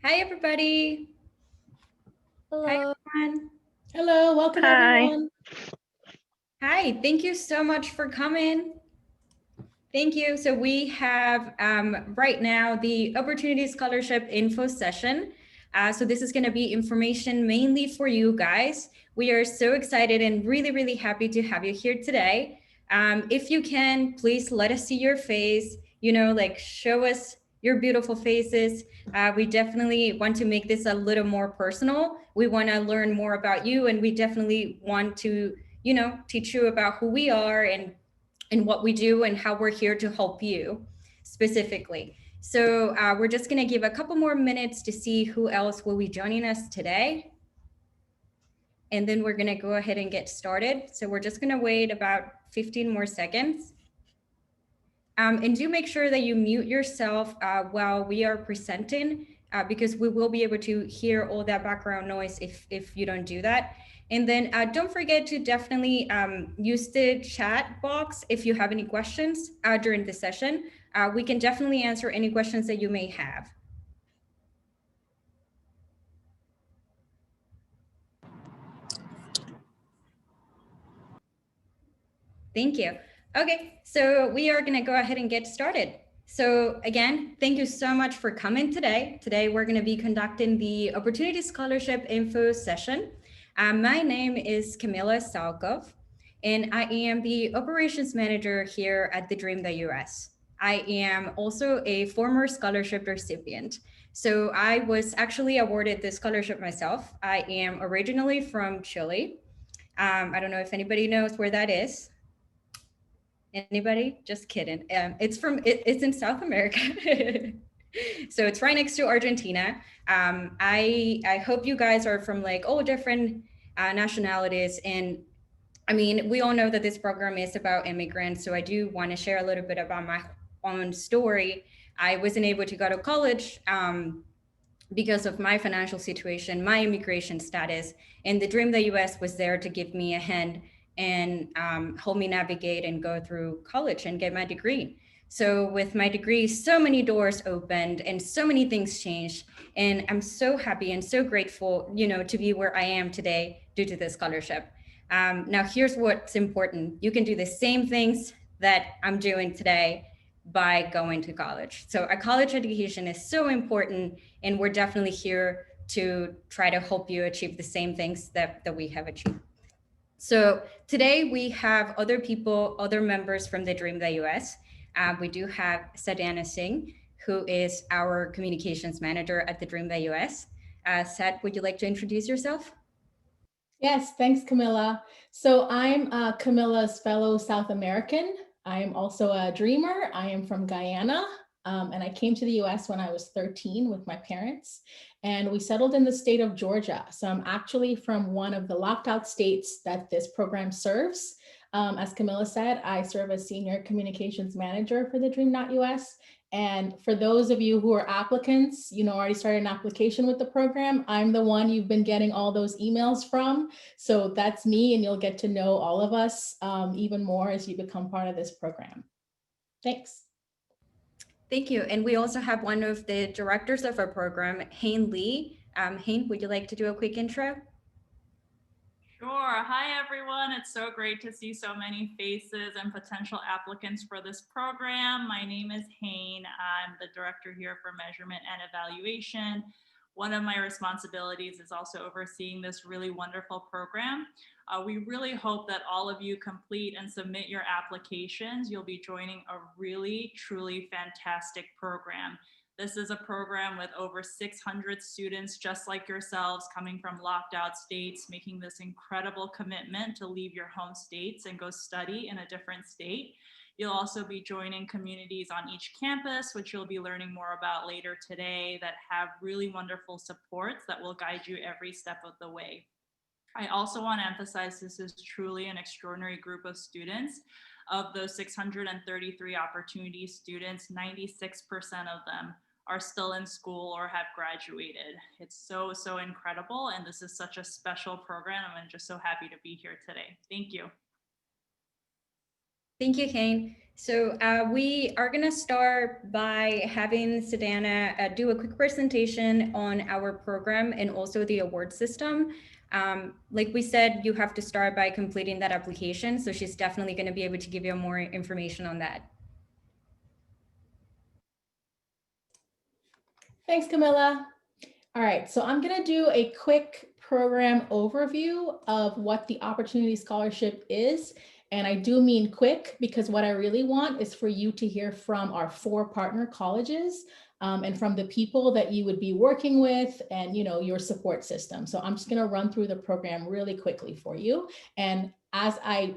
Hi, everybody. Hi, Hello. everyone. Hello, welcome everyone. Hi, thank you so much for coming. Thank you. So we have right now the Opportunity Scholarship Info session. So this is going to be information mainly for you guys. We are so excited and really, really happy to have you here today. If you can, please let us see your face, like show us your beautiful faces. We definitely want to make this a little more personal. We want to learn more about you, and we definitely want to, teach you about who we are and what we do and how we're here to help you specifically. So we're just going to give a couple more minutes to see who else will be joining us today. And then we're going to go ahead and get started. So we're just going to wait about 15 more seconds. And do make sure that you mute yourself while we are presenting, because we will be able to hear all that background noise if you don't do that. And then don't forget to definitely use the chat box if you have any questions during the session. We can definitely answer any questions that you may have. Thank you. Okay, so we are gonna go ahead and get started. So again, thank you so much for coming today. Today, we're gonna be conducting the Opportunity Scholarship Info session. My name is Camila Salkov, and I am the Operations Manager here at TheDream.Us. I am also a former scholarship recipient. So I was actually awarded this scholarship myself. I am originally from Chile. I don't know if anybody knows where that is. Anybody? Just kidding. It's in South America. So it's right next to Argentina. I hope you guys are from like all different nationalities. And I mean, we all know that this program is about immigrants. So I do want to share a little bit about my own story. I wasn't able to go to college because of my financial situation, my immigration status, and TheDream.Us was there to give me a hand and help me navigate and go through college and get my degree. So with my degree, so many doors opened and so many things changed. And I'm so happy and so grateful, to be where I am today due to this scholarship. Now, here's what's important. You can do the same things that I'm doing today by going to college. So a college education is so important, and we're definitely here to try to help you achieve the same things that we have achieved. So today we have other people, other members from TheDream.Us. We do have Sadhana Singh, who is our communications manager at TheDream.Us. Sad, would you like to introduce yourself? Yes, thanks, Camilla. So I'm Camilla's fellow South American. I am also a dreamer. I am from Guyana, and I came to the US when I was 13 with my parents, and we settled in the state of Georgia. So I'm actually from one of the locked out states that this program serves. As Camilla said, I serve as Senior Communications Manager for TheDream.Us. And for those of you who are applicants, already started an application with the program, I'm the one you've been getting all those emails from. So that's me, and you'll get to know all of us even more as you become part of this program. Thanks. Thank you. And we also have one of the directors of our program, Hain Lee. Hain, would you like to do a quick intro? Sure. Hi, everyone. It's so great to see so many faces and potential applicants for this program. My name is Hain. I'm the director here for measurement and evaluation. One of my responsibilities is also overseeing this really wonderful program. We really hope that all of you complete and submit your applications. You'll be joining a really, truly fantastic program. This is a program with over 600 students just like yourselves coming from locked out states, making this incredible commitment to leave your home states and go study in a different state. You'll also be joining communities on each campus, which you'll be learning more about later today, that have really wonderful supports that will guide you every step of the way. I also want to emphasize this is truly an extraordinary group of students. Of those 633 opportunity students, 96% of them are still in school or have graduated. It's so, so incredible. And this is such a special program. I'm just so happy to be here today. Thank you. Thank you, Kane. So we are going to start by having Sedana do a quick presentation on our program and also the award system. Like we said, you have to start by completing that application. So she's definitely going to be able to give you more information on that. Thanks, Camilla. All right, so I'm going to do a quick program overview of what the Opportunity Scholarship is. And I do mean quick because what I really want is for you to hear from our 4 partner colleges and from the people that you would be working with and, you know, your support system. So I'm just going to run through the program really quickly for you. And as I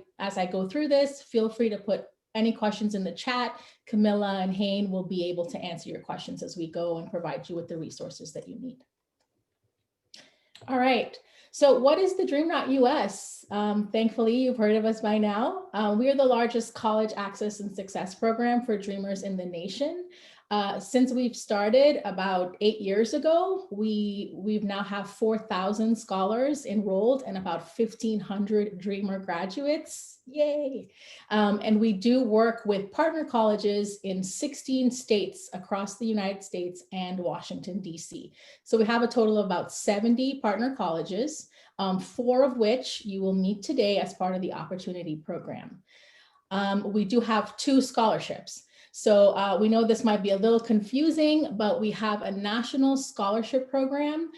go through this, feel free to put any questions in the chat. Camilla and Hayne will be able to answer your questions as we go and provide you with the resources that you need. All right, so what is the Dream.Us? Thankfully, you've heard of us by now. We are the largest college access and success program for dreamers in the nation. Since we've started about 8 years ago, we've now have 4,000 scholars enrolled and about 1,500 dreamer graduates. Yay! And we do work with partner colleges in 16 states across the United States and Washington, D.C. So we have a total of about 70 partner colleges, 4 of which you will meet today as part of the Opportunity Program. We do have 2 scholarships. So we know this might be a little confusing, but we have a national scholarship program,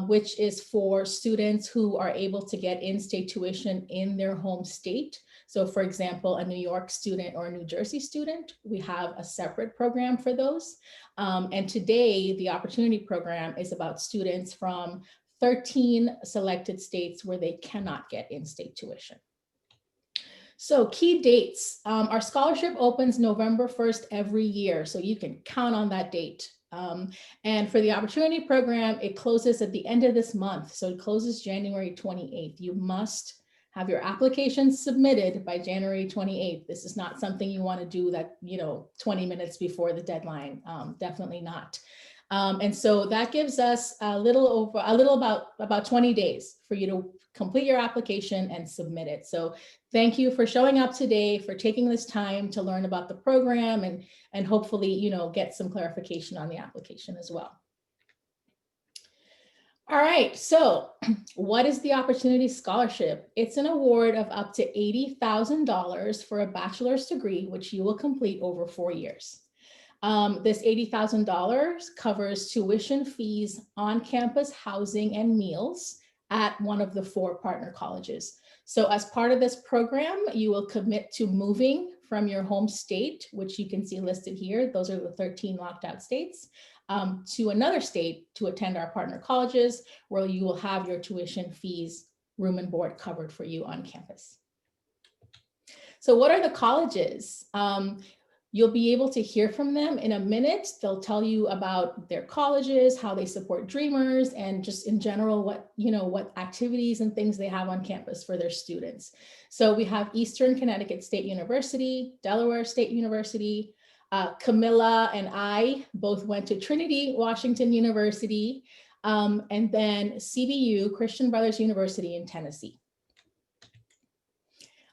which is for students who are able to get in-state tuition in their home state. So for example, a New York student or a New Jersey student, we have a separate program for those. And today, the Opportunity Program is about students from 13 selected states where they cannot get in-state tuition. So key dates, our scholarship opens November 1st every year, so you can count on that date. And for the Opportunity Program, it closes at the end of this month. So it closes January 28th. You must have your application submitted by January 28th. This is not something you want to do that, 20 minutes before the deadline. Definitely not. And so that gives us about 20 days for you to complete your application and submit it. So thank you for showing up today, for taking this time to learn about the program and hopefully, get some clarification on the application as well. All right, so what is the Opportunity Scholarship? It's an award of up to $80,000 for a bachelor's degree, which you will complete over 4 years. This $80,000 covers tuition fees, on-campus housing and meals at one of the 4 partner colleges. So as part of this program, you will commit to moving from your home state, which you can see listed here. Those are the 13 locked out states, to another state to attend our partner colleges, where you will have your tuition fees, room and board covered for you on campus. So what are the colleges? You'll be able to hear from them in a minute. They'll tell you about their colleges, how they support dreamers, and just in general, what activities and things they have on campus for their students. So we have Eastern Connecticut State University, Delaware State University. Camilla and I both went to Trinity Washington University, and then CBU, Christian Brothers University in Tennessee.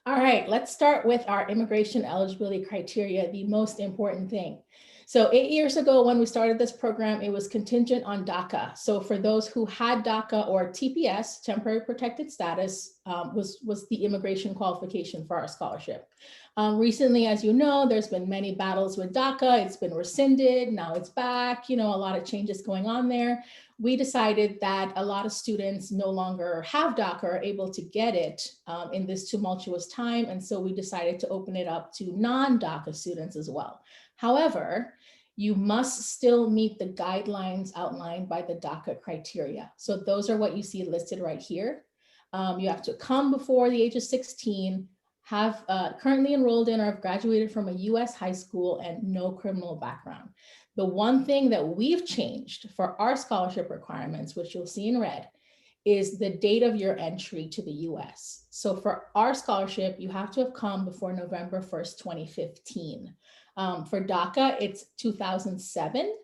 All right, let's start with our immigration eligibility criteria, the most important thing. So 8 years ago, when we started this program, it was contingent on DACA. So for those who had DACA or TPS, temporary protected status, was the immigration qualification for our scholarship. Recently, as you know, there's been many battles with DACA. It's been rescinded, now it's back, a lot of changes going on there. We decided that a lot of students no longer have DACA, are able to get it in this tumultuous time. And so we decided to open it up to non-DACA students as well. However, you must still meet the guidelines outlined by the DACA criteria. So those are what you see listed right here. You have to come before the age of 16, have currently enrolled in or have graduated from a US high school, and no criminal background. The one thing that we've changed for our scholarship requirements, which you'll see in red, is the date of your entry to the US. So for our scholarship, you have to have come before November 1st, 2015. For DACA, it's 2007.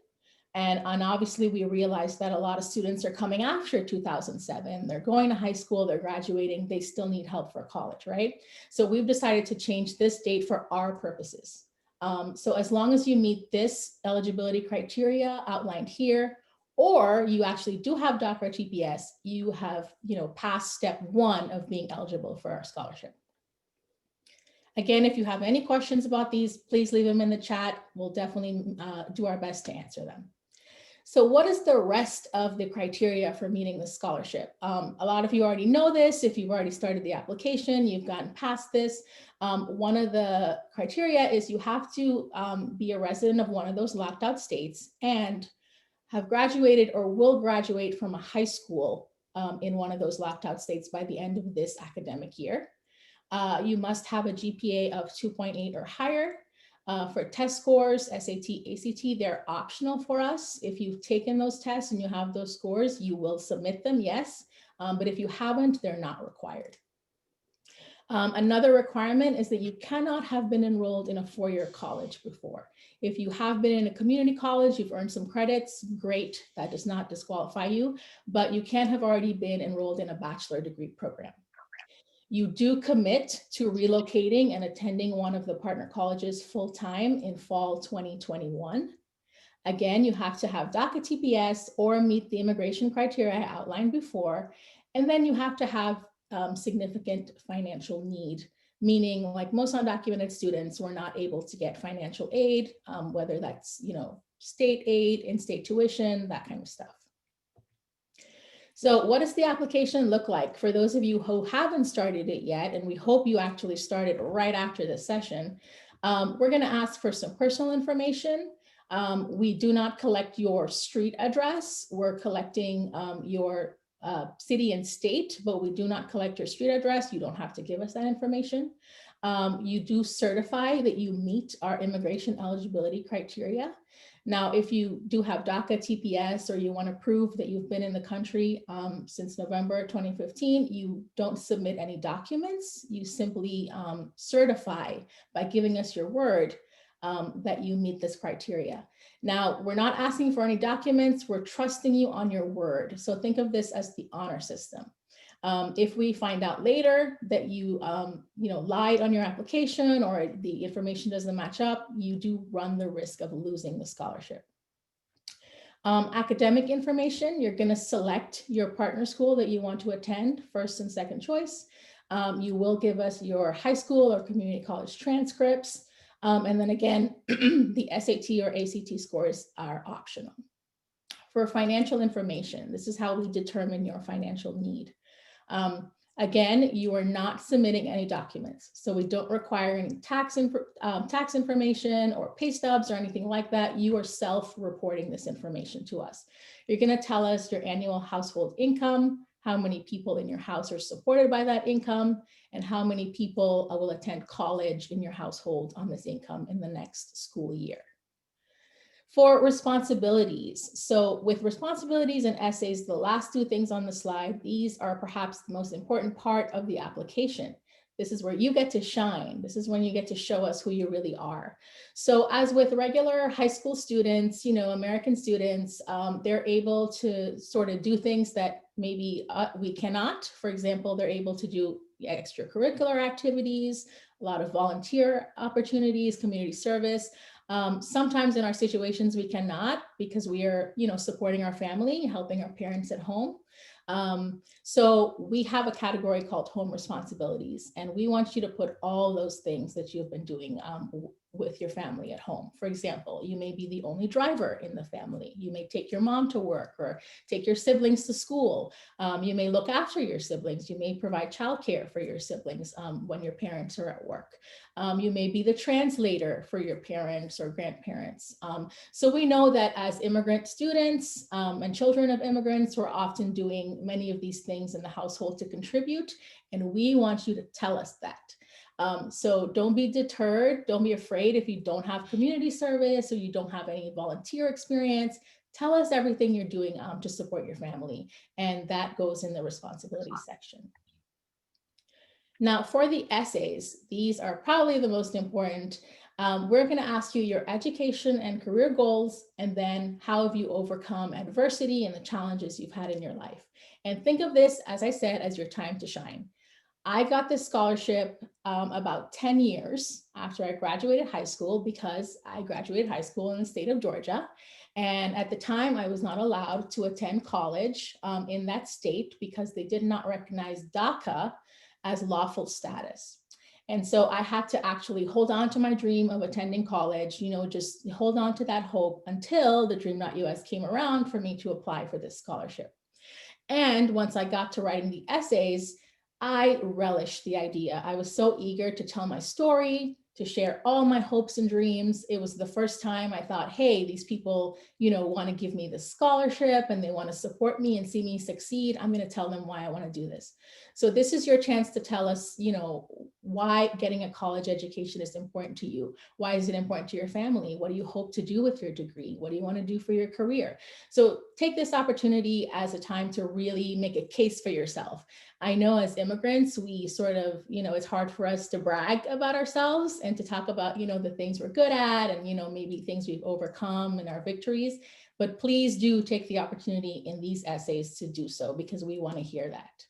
And obviously we realized that a lot of students are coming after 2007. They're going to high school, they're graduating, they still need help for college, right? So we've decided to change this date for our purposes. So as long as you meet this eligibility criteria outlined here, or you actually do have DACA or TPS, you have, passed step 1 of being eligible for our scholarship. Again, if you have any questions about these, please leave them in the chat. We'll definitely do our best to answer them. So what is the rest of the criteria for meeting the scholarship? A lot of you already know this. If you've already started the application, you've gotten past this. One of the criteria is you have to be a resident of one of those locked out states and have graduated or will graduate from a high school in one of those locked out states by the end of this academic year. You must have a GPA of 2.8 or higher. For test scores, SAT, ACT, they're optional for us. If you've taken those tests and you have those scores, you will submit them, yes. But if you haven't, they're not required. Another requirement is that you cannot have been enrolled in a four-year college before. If you have been in a community college, you've earned some credits, great, that does not disqualify you, but you can't have already been enrolled in a bachelor degree program. You do commit to relocating and attending one of the partner colleges full-time in fall 2021. Again, you have to have DACA TPS or meet the immigration criteria I outlined before. And then you have to have significant financial need, meaning like most undocumented students were not able to get financial aid, whether that's, state aid, in-state tuition, that kind of stuff. So what does the application look like for those of you who haven't started it yet? And we hope you actually started right after this session. We're going to ask for some personal information. We do not collect your street address. We're collecting your city and state, but we do not collect your street address. You don't have to give us that information. You do certify that you meet our immigration eligibility criteria. Now, if you do have DACA TPS or you want to prove that you've been in the country since November 2015, you don't submit any documents. You simply certify by giving us your word that you meet this criteria. Now, we're not asking for any documents. We're trusting you on your word. So think of this as the honor system. If we find out later that you, lied on your application or the information doesn't match up, you do run the risk of losing the scholarship. Academic information, you're going to select your partner school that you want to attend, first and second choice. You will give us your high school or community college transcripts. And then again, the SAT or ACT scores are optional. For financial information, this is how we determine your financial need. Again, you are not submitting any documents. So we don't require any tax information or pay stubs or anything like that. You are self-reporting this information to us. You're going to tell us your annual household income, how many people in your house are supported by that income, and how many people will attend college in your household on this income in the next school year. For responsibilities, so with responsibilities and essays, the last two things on the slide, these are perhaps the most important part of the application. This is where you get to shine. This is when you get to show us who you really are. So as with regular high school students, American students, they're able to sort of do things that maybe we cannot. For example, they're able to do extracurricular activities, a lot of volunteer opportunities, community service. Sometimes in our situations, we cannot because we are, supporting our family, helping our parents at home. So we have a category called home responsibilities, and we want you to put all those things that you've been doing with your family at home. For example, you may be the only driver in the family. You may take your mom to work or take your siblings to school. You may look after your siblings. You may provide childcare for your siblings when your parents are at work. You may be the translator for your parents or grandparents. So we know that as immigrant students and children of immigrants, we're often doing many of these things in the household to contribute, and we want you to tell us that. So don't be deterred. Don't be afraid if you don't have community service or you don't have any volunteer experience. Tell us everything you're doing to support your family, and that goes in the responsibility section. Now for the essays, these are probably the most important. We're going to ask you your education and career goals, and then how have you overcome adversity and the challenges you've had in your life. And think of this, as I said, as your time to shine. I got this scholarship about 10 years after I graduated high school, because I graduated high school in the state of Georgia. And at the time, I was not allowed to attend college in that state because they did not recognize DACA as lawful status. And so I had to actually hold on to my dream of attending college, just hold on to that hope until the Dream.Us came around for me to apply for this scholarship. And once I got to writing the essays, I relished the idea. I was so eager to tell my story, to share all my hopes and dreams. It was the first time I thought, hey, these people, want to give me this scholarship and they want to support me and see me succeed. I'm going to tell them why I want to do this. So this is your chance to tell us, why getting a college education is important to you. Why is it important to your family? What do you hope to do with your degree? What do you want to do for your career? So take this opportunity as a time to really make a case for yourself. I know as immigrants, we sort of, it's hard for us to brag about ourselves and to talk about, the things we're good at and, maybe things we've overcome and our victories. But please do take the opportunity in these essays to do so, because we want to hear that.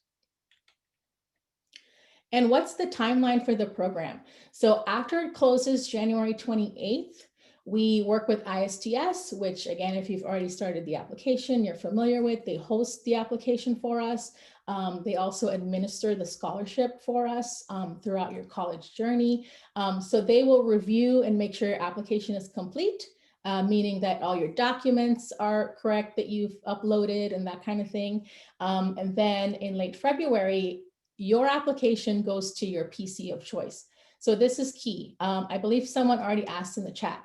And what's the timeline for the program? So after it closes January 28th, we work with ISTS, which again, if you've already started the application, you're familiar with, they host the application for us. They also administer the scholarship for us throughout your college journey. So they will review and make sure your application is complete, meaning that all your documents are correct that you've uploaded and that kind of thing. And then in late February, your application goes to your PC of choice. So this is key. I believe someone already asked in the chat.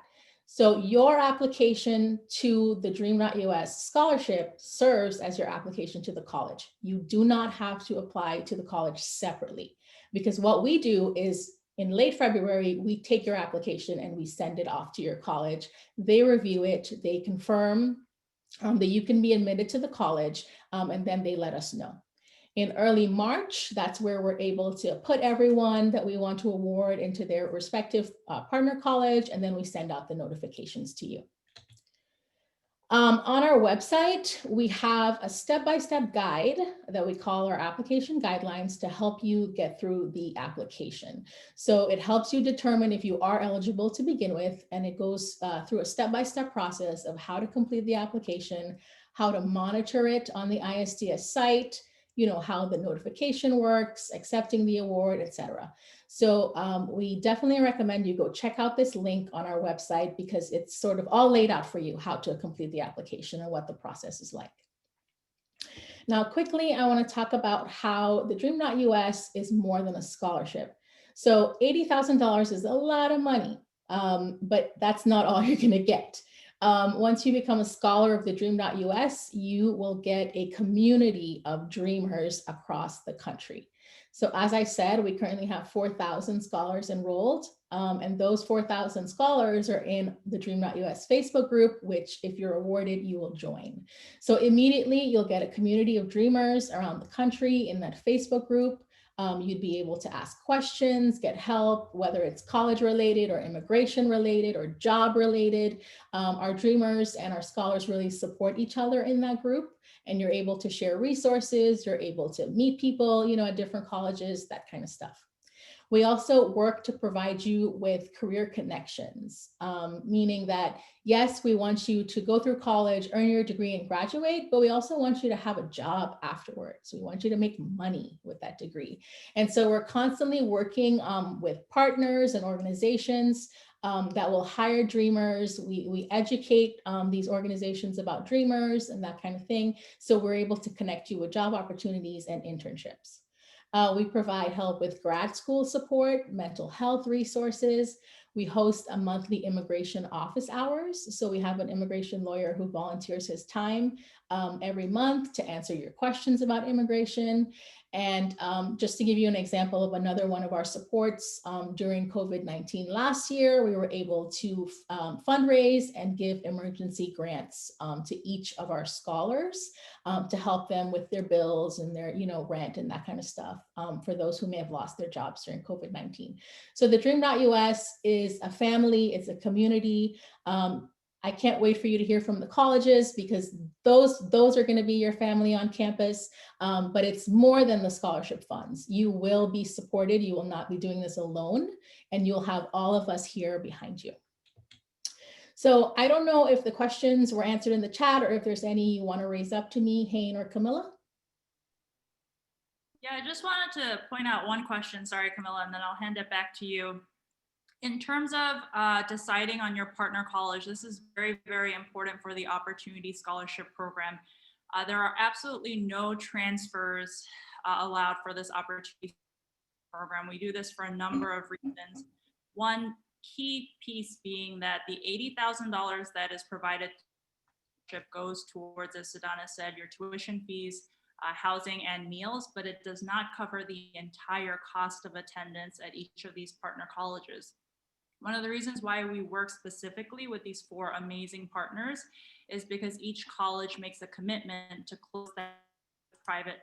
So your application to the Dream.Us scholarship serves as your application to the college. You do not have to apply to the college separately, because what we do is in late February, we take your application and we send it off to your college. They review it, they confirm that you can be admitted to the college, and then they let us know. In early March, that's where we're able to put everyone that we want to award into their respective partner college, and then we send out the notifications to you. On our website, we have a step-by-step guide that we call our application guidelines to help you get through the application. So it helps you determine if you are eligible to begin with, and it goes through a step-by-step process of how to complete the application, how to monitor it on the ISTS site, how the notification works, accepting the award, etc. So we definitely recommend you go check out this link on our website, because it's sort of all laid out for you how to complete the application and what the process is like. Now, quickly, I want to talk about how the Dream.Us is more than a scholarship. So $80,000 is a lot of money, but that's not all you're going to get. Once you become a scholar of the Dream.Us, you will get a community of dreamers across the country. So as I said, we currently have 4,000 scholars enrolled, and those 4,000 scholars are in the Dream.Us Facebook group, which if you're awarded, you will join. So immediately you'll get a community of dreamers around the country in that Facebook group. You'd be able to ask questions, get help, whether it's college related or immigration related or job related. Our dreamers and our scholars really support each other in that group, and you're able to share resources, you're able to meet people, at different colleges, that kind of stuff. We also work to provide you with career connections, meaning that, yes, we want you to go through college, earn your degree and graduate, but we also want you to have a job afterwards. We want you to make money with that degree. And so we're constantly working with partners and organizations that will hire dreamers. We educate these organizations about dreamers and that kind of thing. So we're able to connect you with job opportunities and internships. We provide help with grad school support, mental health resources. We host a monthly immigration office hours. So we have an immigration lawyer who volunteers his time every month to answer your questions about immigration. And just to give you an example of another one of our supports, during COVID-19 last year, we were able to fundraise and give emergency grants to each of our scholars to help them with their bills and their rent and that kind of stuff for those who may have lost their jobs during COVID-19. So the Dream.Us is a family, it's a community. I can't wait for you to hear from the colleges, because those are going to be your family on campus. But it's more than the scholarship funds. You will be supported. You will not be doing this alone, and you'll have all of us here behind you. So I don't know if the questions were answered in the chat, or if there's any you want to raise up to me, Hayne or Camilla. Yeah, I just wanted to point out one question, sorry, Camilla, and then I'll hand it back to you. In terms of deciding on your partner college, this is very, very important for the Opportunity Scholarship Program. There are absolutely no transfers allowed for this Opportunity Program. We do this for a number of reasons. One key piece being that the $80,000 that is provided goes towards, as Sedana said, your tuition fees, housing and meals, but it does not cover the entire cost of attendance at each of these partner colleges. One of the reasons why we work specifically with these 4 amazing partners is because each college makes a commitment to close that private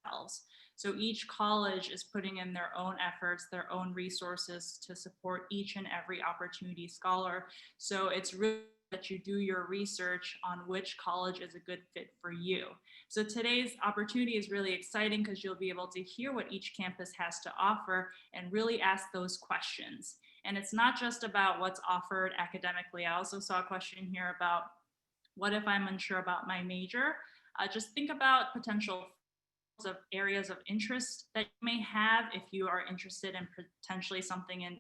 themselves. So each college is putting in their own efforts, their own resources to support each and every opportunity scholar. So it's really that you do your research on which college is a good fit for you. So today's opportunity is really exciting because you'll be able to hear what each campus has to offer and really ask those questions. And it's not just about what's offered academically. I also saw a question here about what if I'm unsure about my major? Just think about potential of areas of interest that you may have if you are interested in potentially something in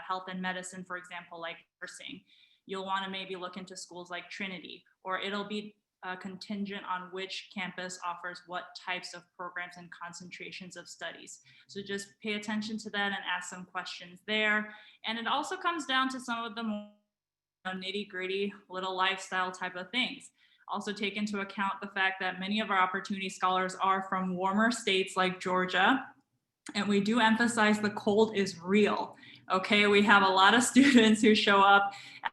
health and medicine, for example, like nursing. You'll want to maybe look into schools like Trinity, or it'll be contingent on which campus offers what types of programs and concentrations of studies. So just pay attention to that and ask some questions there. And it also comes down to some of the more nitty-gritty little lifestyle type of things. Also take into account the fact that many of our opportunity scholars are from warmer states like Georgia, and we do emphasize the cold is real. Okay, we have a lot of students who show up at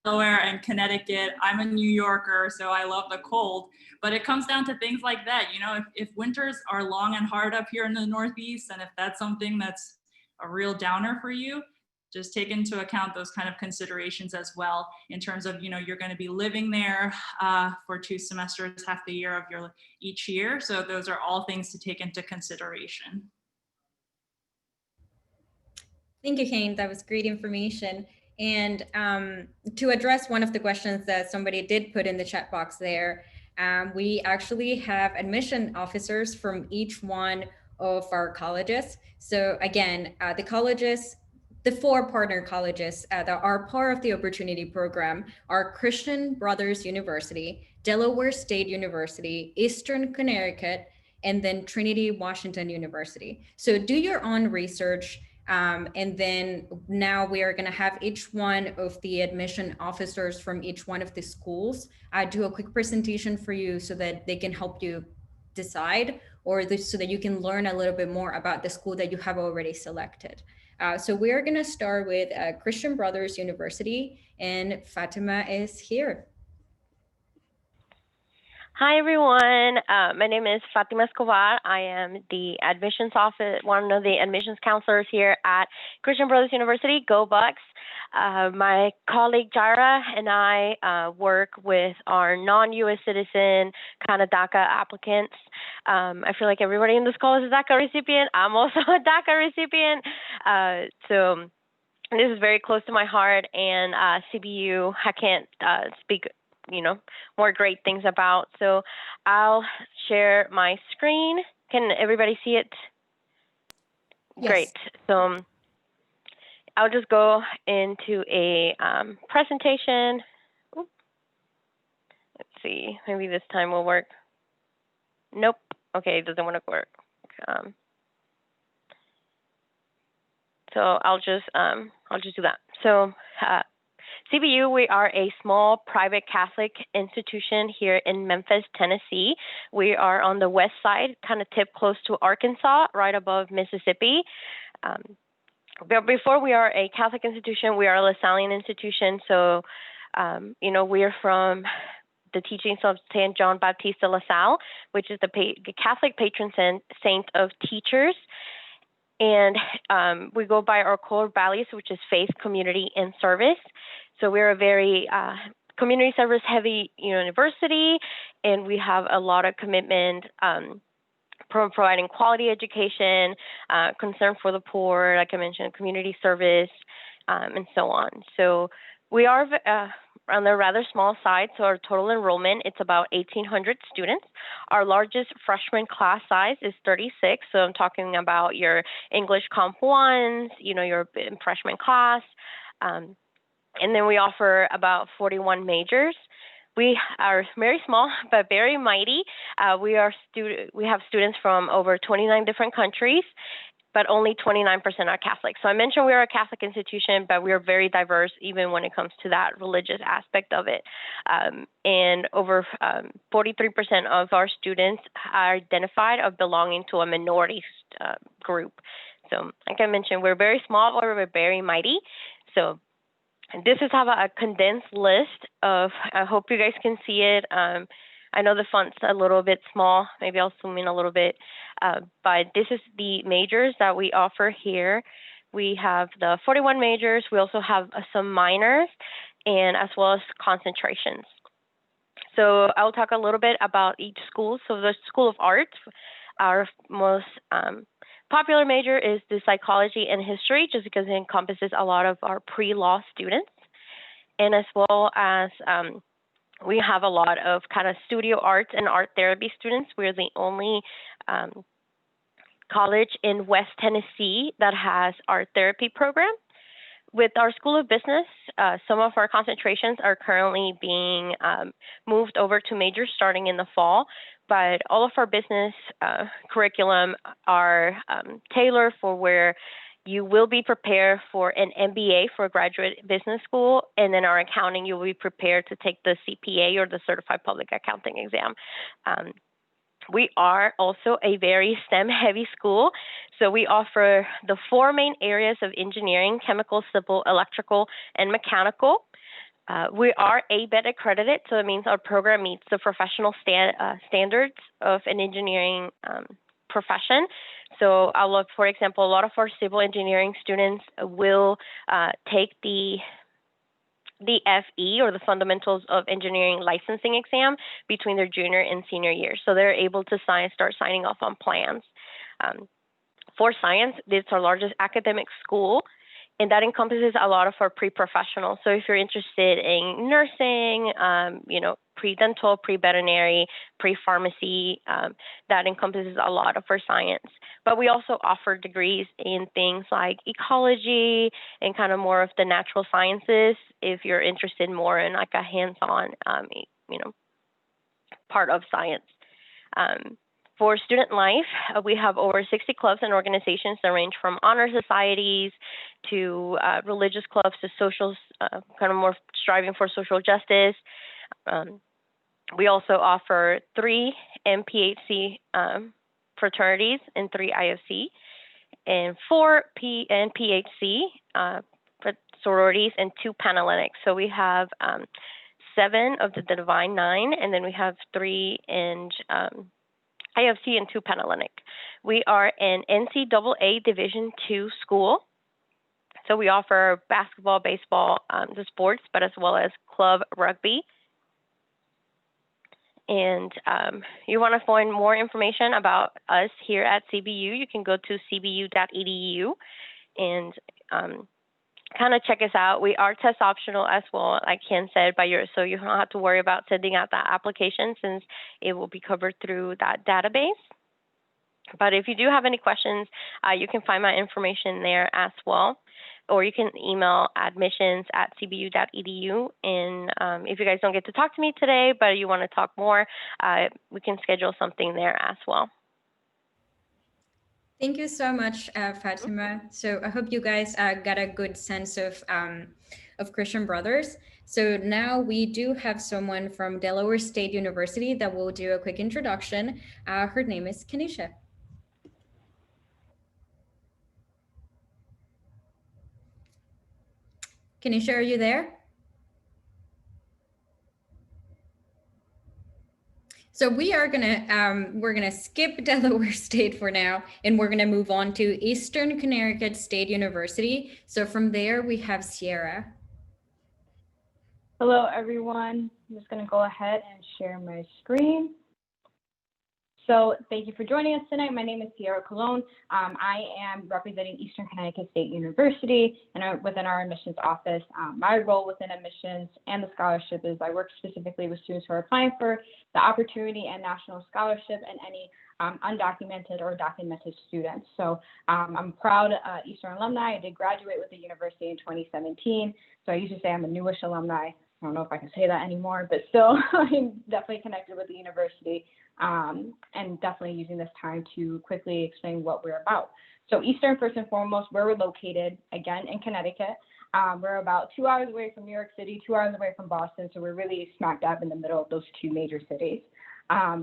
Delaware and Connecticut. I'm a New Yorker, so I love the cold, but it comes down to things like that. You know, if winters are long and hard up here in the Northeast, and if that's something that's a real downer for you, just take into account those kind of considerations as well in terms of, you know, you're going to be living there for 2 semesters, half the year of each year. So those are all things to take into consideration. Thank you, Hayne. That was great information. And to address one of the questions that somebody did put in the chat box there, we actually have admission officers from each one of our colleges. So again, the colleges, the 4 partner colleges that are part of the Opportunity Program are Christian Brothers University, Delaware State University, Eastern Connecticut, and then Trinity Washington University. So do your own research. And then now we are going to have each one of the admission officers from each one of the schools do a quick presentation for you so that they can help you decide, or so that you can learn a little bit more about the school that you have already selected. So we are going to start with Christian Brothers University, and Fatima is here. Hi, everyone. My name is Fatima Escobar. I am the admissions office, one of the admissions counselors here at Christian Brothers University. Go Bucks. My colleague Jara and I work with our non-U.S. citizen kind of DACA applicants. I feel like everybody in this call is a DACA recipient. I'm also a DACA recipient. So this is very close to my heart, and CBU, I can't speak more great things about. So I'll share my screen. Can everybody see it? Yes. Great. So I'll just go into a presentation. Oops. Let's see, maybe this time will work. Nope. Okay, it doesn't want to work. So I'll just do that. So CBU, we are a small private Catholic institution here in Memphis, Tennessee. We are on the west side, kind of tip close to Arkansas, right above Mississippi. But before we are a Catholic institution, we are a LaSallian institution. So, we are from the teachings of St. John Baptiste de La Salle, which is the Catholic patron saint of teachers. And we go by our core values, which is faith, community, and service. So we're a very community service heavy university, and we have a lot of commitment providing quality education, concern for the poor, like I mentioned, community service, and so on. So we are on the rather small side, so our total enrollment, it's about 1,800 students. Our largest freshman class size is 36, so I'm talking about your English Comp 1s, your freshman class, and then we offer about 41 majors. We are very small, but very mighty. We have students from over 29 different countries, but only 29% are Catholic. So I mentioned we are a Catholic institution, but we are very diverse even when it comes to that religious aspect of it. And over 43% of our students are identified of belonging to a minority group. So like I mentioned, we're very small, but we're very mighty. So this is have a condensed list of, I hope you guys can see it. I know the font's a little bit small. Maybe I'll zoom in a little bit. But this is the majors that we offer here. We have the 41 majors. We also have some minors and as well as concentrations. So I'll talk a little bit about each school. So the School of Arts, our most popular major is the psychology and history, just because it encompasses a lot of our pre-law students. And as well as we have a lot of kind of studio arts and art therapy students. We're the only college in West Tennessee that has art therapy program. With our School of Business, some of our concentrations are currently being moved over to majors starting in the fall, but all of our business curriculum are tailored for where you will be prepared for an MBA for a graduate business school, and then our accounting, you'll be prepared to take the CPA or the Certified Public Accounting exam. We are also a very STEM-heavy school, so we offer the 4 main areas of engineering: chemical, civil, electrical, and mechanical. We are ABET accredited, so it means our program meets the professional standards of an engineering profession. So I'll look, for example, a lot of our civil engineering students will take the FE, or the Fundamentals of Engineering licensing exam, between their junior and senior years. So they're able to start signing off on plans. For science, it's our largest academic school, and that encompasses a lot of our pre-professionals. So if you're interested in nursing, pre-dental, pre-veterinary, pre-pharmacy, that encompasses a lot of our science. But we also offer degrees in things like ecology and kind of more of the natural sciences if you're interested more in like a hands-on, part of science. For student life, we have over 60 clubs and organizations that range from honor societies to religious clubs to social, kind of more striving for social justice. We also offer 3 MPHC fraternities and 3 IFC, and 4 PHC sororities and 2 Panhellenics. So we have 7 of the Divine 9, and then we have 3 in IFC and 2 Panhellenic. We are an NCAA Division II school. So we offer basketball, baseball, the sports, but as well as club rugby. And you want to find more information about us here at CBU, you can go to cbu.edu and kind of check us out. We are test optional as well, like Ken said, so you don't have to worry about sending out that application since it will be covered through that database. But if you do have any questions, you can find my information there as well, or you can email admissions@cbu.edu. And if you guys don't get to talk to me today, but you want to talk more, we can schedule something there as well. Thank you so much, Fatima. So I hope you guys got a good sense of Christian Brothers. So now we do have someone from Delaware State University that will do a quick introduction. Her name is Kenisha. Kenisha, are you there? So we're gonna skip Delaware State for now, and we're gonna move on to Eastern Connecticut State University. So from there we have Sierra. Hello, everyone. I'm just going to go ahead and share my screen. So thank you for joining us tonight. My name is Sierra Colon. I am representing Eastern Connecticut State University and within our admissions office. My role within admissions and the scholarship is I work specifically with students who are applying for the opportunity and national scholarship and any undocumented or documented students. So I'm a proud Eastern alumni. I did graduate with the university in 2017. So I used to say I'm a newish alumni. I don't know if I can say that anymore, but still I'm definitely connected with the university. And definitely using this time to quickly explain what we're about. So Eastern, first and foremost, where we're located, again, in Connecticut. We're about 2 hours away from New York City, 2 hours away from Boston, so we're really smack dab in the middle of those two major cities.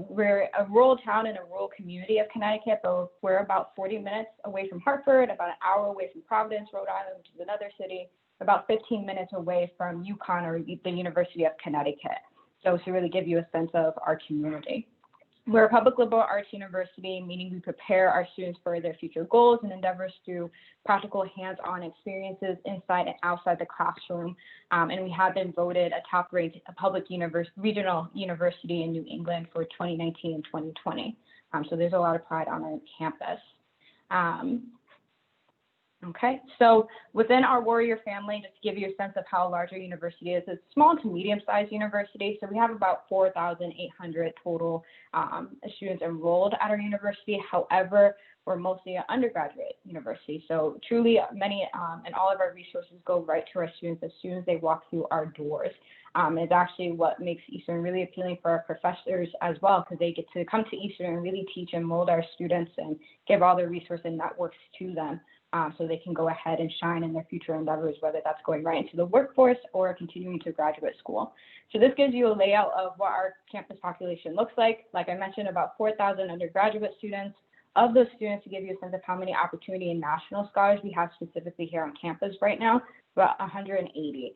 We're a rural town in a rural community of Connecticut, but we're about 40 minutes away from Hartford, about an hour away from Providence, Rhode Island, which is another city, about 15 minutes away from UConn or the University of Connecticut. So to really give you a sense of our community. We're a public liberal arts university, meaning we prepare our students for their future goals and endeavors through practical hands-on experiences inside and outside the classroom. And we have been voted a top-ranked public regional university in New England for 2019 and 2020. So there's a lot of pride on our campus. Okay, so within our Warrior family, just to give you a sense of how large our university is, it's a small to medium-sized university. So we have about 4,800 total students enrolled at our university. However, we're mostly an undergraduate university. So truly many and all of our resources go right to our students as soon as they walk through our doors. It's actually what makes Eastern really appealing for our professors as well, because they get to come to Eastern and really teach and mold our students and give all the resources and networks to them. So they can go ahead and shine in their future endeavors, whether that's going right into the workforce or continuing to graduate school. So this gives you a layout of what our campus population looks like. Like I mentioned, about 4,000 undergraduate students. Of those students, to give you a sense of how many opportunity and national scholars we have specifically here on campus right now, about 180.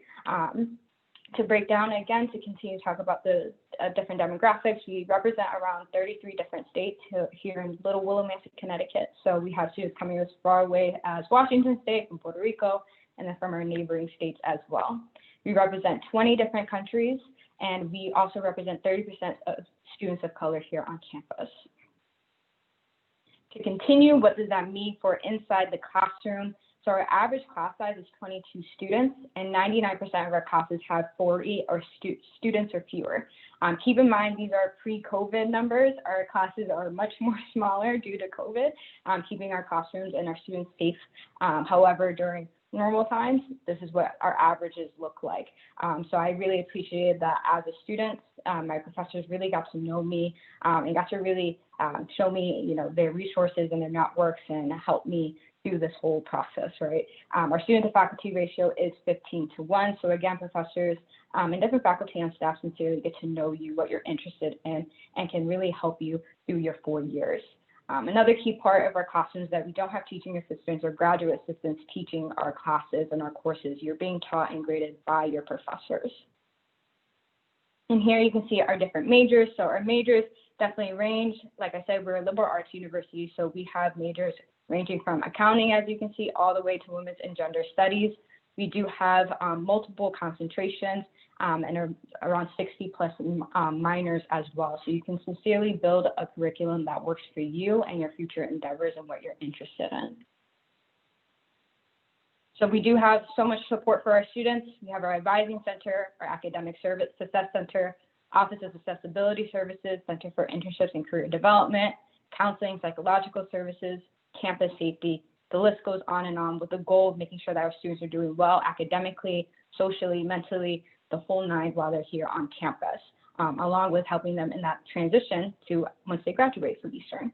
To break down again, to continue to talk about the different demographics, we represent around 33 different states here in Little Willimantic, Connecticut. So we have students coming as far away as Washington State, from Puerto Rico, and then from our neighboring states as well. We represent 20 different countries, and we also represent 30% of students of color here on campus. To continue, what does that mean for inside the classroom? So our average class size is 22 students, and 99% of our classes have 40 or students or fewer. Keep in mind, these are pre-COVID numbers. Our classes are much more smaller due to COVID, keeping our classrooms and our students safe. However, during normal times, this is what our averages look like. So I really appreciated that as a student. My professors really got to know me and got to really show me, their resources and their networks and help me through this whole process, right? Our student to faculty ratio is 15:1. So again, professors and different faculty and staff sincerely get to know you, what you're interested in, and can really help you through your 4 years. Another key part of our classroom is that we don't have teaching assistants or graduate assistants teaching our classes and our courses. You're being taught and graded by your professors. And here you can see our different majors. So our majors definitely range. Like I said, we're a liberal arts university, so we have majors ranging from accounting, as you can see, all the way to women's and gender studies. We do have multiple concentrations and around 60 plus minors as well. So you can sincerely build a curriculum that works for you and your future endeavors and what you're interested in. So we do have so much support for our students. We have our advising center, our academic service success center, Office of Accessibility Services, Center for Internships and Career Development, counseling, psychological services, campus safety. The list goes on and on with the goal of making sure that our students are doing well academically, socially, mentally, the whole nine while they're here on campus, along with helping them in that transition to once they graduate from Eastern.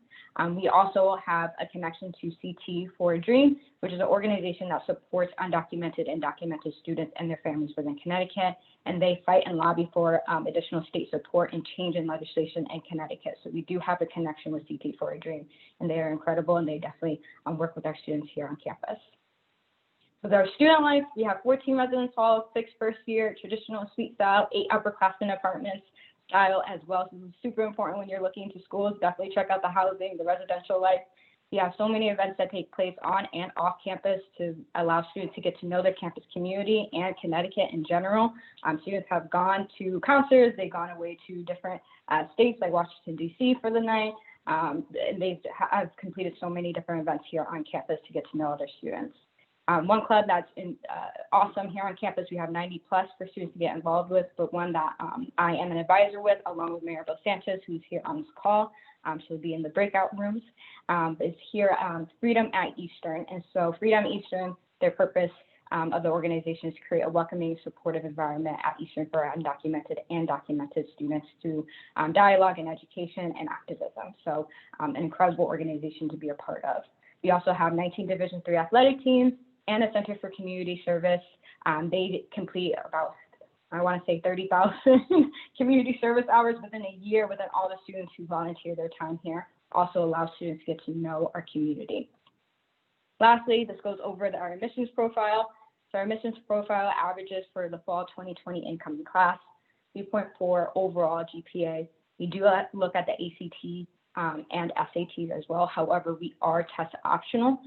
We also have a connection to CT for a Dream, which is an organization that supports undocumented and documented students and their families within Connecticut, and they fight and lobby for additional state support and change in legislation in Connecticut. So we do have a connection with CT for a Dream, and they are incredible, and they definitely work with our students here on campus. With our student life, we have 14 residence halls, 6 first year, traditional suite style, 8 upperclassmen apartments style as well. So this is super important when you're looking into schools. Definitely check out the housing, the residential life. We have so many events that take place on and off campus to allow students to get to know their campus community and Connecticut in general. Students have gone to concerts, they've gone away to different states like Washington, D.C. for the night. They have completed so many different events here on campus to get to know other students. One club that's awesome here on campus, we have 90 plus for students to get involved with, but one that I am an advisor with, along with Mayor Bill Sanchez, who's here on this call. She'll be in the breakout rooms, is here, Freedom at Eastern. And so Freedom Eastern, their purpose of the organization is to create a welcoming, supportive environment at Eastern for undocumented and documented students through dialogue and education and activism. So an incredible organization to be a part of. We also have 19 Division III athletic teams and a Center for Community Service. They complete about, I want to say 30,000 community service hours within a year within all the students who volunteer their time here. Also allows students to get to know our community. Lastly, this goes over our admissions profile. So our admissions profile averages for the fall 2020 incoming class, 3.4 overall GPA. We do look at the ACT and SATs as well. However, we are test optional.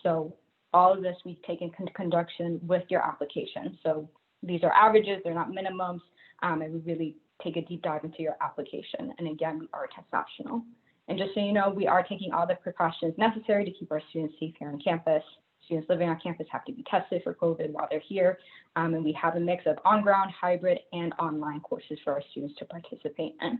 So all of this we've taken into conjunction with your application. So these are averages, they're not minimums, and we really take a deep dive into your application. And again, we are test optional. And just so you know, we are taking all the precautions necessary to keep our students safe here on campus. Students living on campus have to be tested for COVID while they're here. And we have a mix of on-ground, hybrid, and online courses for our students to participate in.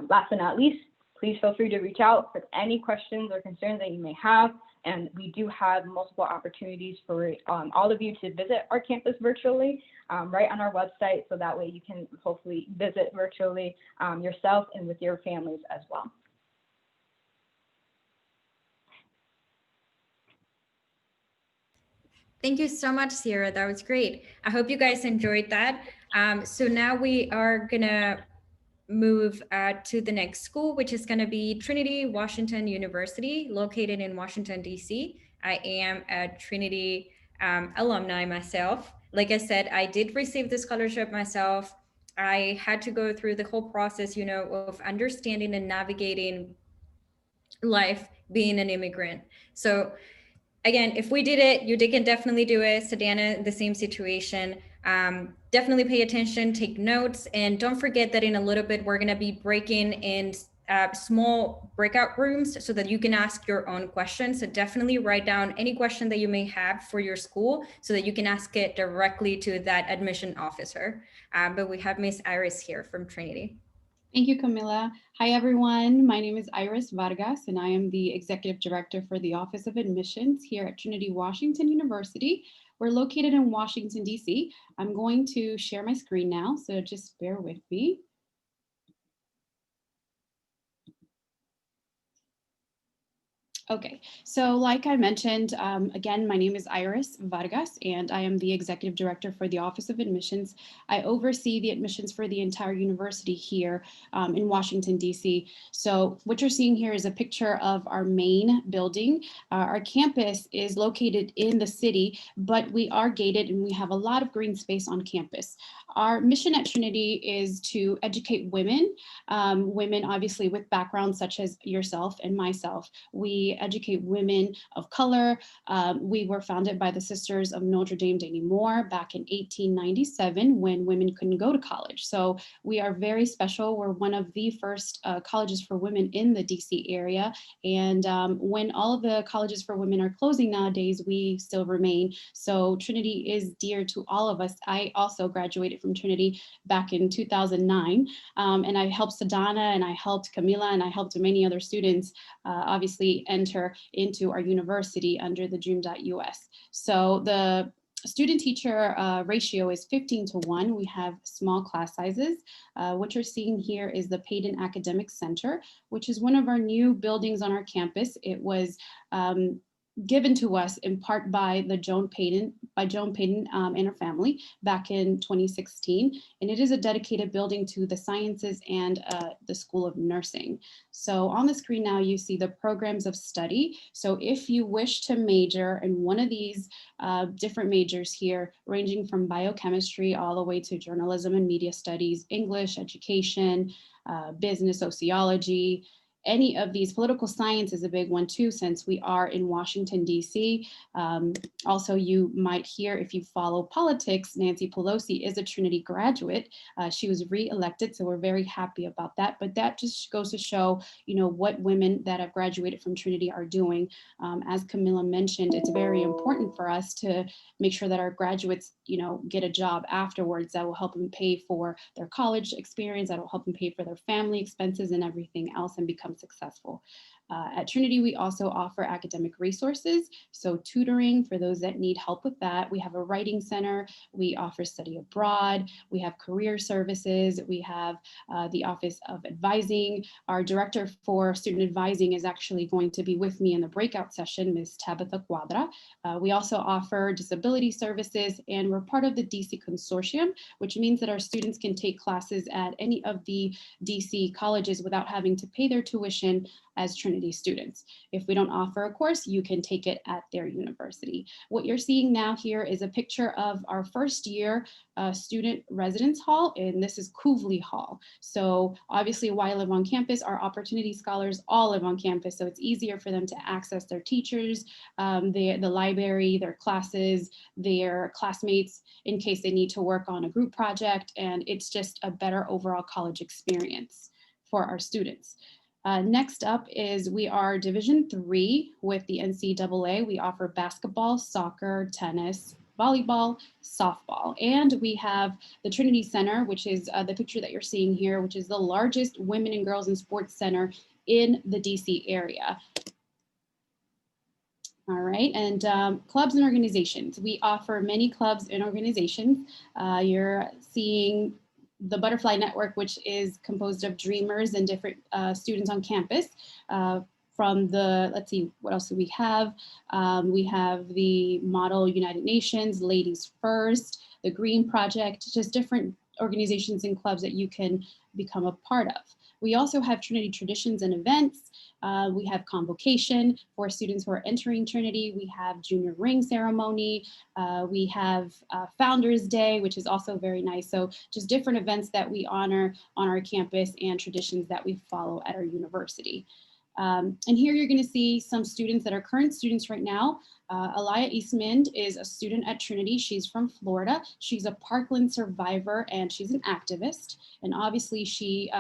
Last but not least, please feel free to reach out for any questions or concerns that you may have. And we do have multiple opportunities for all of you to visit our campus virtually right on our website. So that way you can hopefully visit virtually yourself and with your families as well. Thank you so much, Sierra. That was great. I hope you guys enjoyed that. So now we are gonna move to the next school, which is going to be Trinity Washington University, located in Washington, D.C. I am a Trinity alumni myself. Like I said, I did receive the scholarship myself. I had to go through the whole process, you know, of understanding and navigating life being an immigrant. So again, if we did it, you can definitely do it. Sedana, the same situation. Definitely pay attention, take notes, and don't forget that in a little bit, we're gonna be breaking in small breakout rooms so that you can ask your own questions. So definitely write down any question that you may have for your school so that you can ask it directly to that admission officer. But we have Miss Iris here from Trinity. Thank you, Camila. Hi, everyone. My name is Iris Vargas, and I am the Executive Director for the Office of Admissions here at Trinity Washington University. We're located in Washington, D.C. I'm going to share my screen now, so just bear with me. Okay, so like I mentioned, again, my name is Iris Vargas, and I am the Executive Director for the Office of Admissions. I oversee the admissions for the entire university here in Washington, D.C. So what you're seeing here is a picture of our main building. Our campus is located in the city, but we are gated and we have a lot of green space on campus. Our mission at Trinity is to educate women, women obviously with backgrounds such as yourself and myself. We educate women of color. We were founded by the Sisters of Notre Dame de Nemours back in 1897 when women couldn't go to college. So we are very special. We're one of the first colleges for women in the DC area. And when all of the colleges for women are closing nowadays, we still remain. So Trinity is dear to all of us. I also graduated from Trinity back in 2009. And I helped Sedana and I helped Camila and I helped many other students obviously enter into our university under TheDream.Us. So the student teacher ratio is 15:1. We have small class sizes. What you're seeing here is the Payton Academic Center, which is one of our new buildings on our campus. It was given to us in part by Joan Payton and her family back in 2016. And it is a dedicated building to the sciences and the School of Nursing. So on the screen now, you see the programs of study. So if you wish to major in one of these different majors here, ranging from biochemistry all the way to journalism and media studies, English, education, business, sociology, any of these. Political science is a big one too, since we are in Washington, D.C. Also, you might hear, if you follow politics, Nancy Pelosi is a Trinity graduate. She was re-elected, so we're very happy about that. But that just goes to show, what women that have graduated from Trinity are doing. As Camilla mentioned, it's very important for us to make sure that our graduates, get a job afterwards that will help them pay for their college experience, that will help them pay for their family expenses and everything else, and become successful. At Trinity, we also offer academic resources, so tutoring for those that need help with that. We have a writing center, we offer study abroad, we have career services, we have the Office of Advising. Our director for student advising is actually going to be with me in the breakout session, Ms. Tabitha Quadra. We also offer disability services, and we're part of the DC Consortium, which means that our students can take classes at any of the DC colleges without having to pay their tuition as Trinity students. If we don't offer a course, you can take it at their university. What you're seeing now here is a picture of our first year student residence hall, and this is Cooley Hall. So obviously, while I live on campus, our opportunity scholars all live on campus, so it's easier for them to access their teachers, the library, their classes, their classmates, in case they need to work on a group project, and it's just a better overall college experience for our students. Next up is we are Division III with the NCAA. We offer basketball, soccer, tennis, volleyball, softball, and we have the Trinity Center, which is the picture that you're seeing here, which is the largest women and girls in sports center in the DC area. All right, and clubs and organizations. We offer many clubs and organizations. You're seeing the Butterfly Network, which is composed of dreamers and different students on campus. From the, let's see, what else do we have? We have the Model United Nations, Ladies First, the Green Project, just different organizations and clubs that you can become a part of. We also have Trinity Traditions and Events. We have Convocation for students who are entering Trinity. We have Junior Ring Ceremony. We have Founders Day, which is also very nice. So just different events that we honor on our campus and traditions that we follow at our university. And here you're going to see some students that are current students right now. Alaya Eastmond is a student at Trinity. She's from Florida. She's a Parkland survivor and she's an activist. And obviously she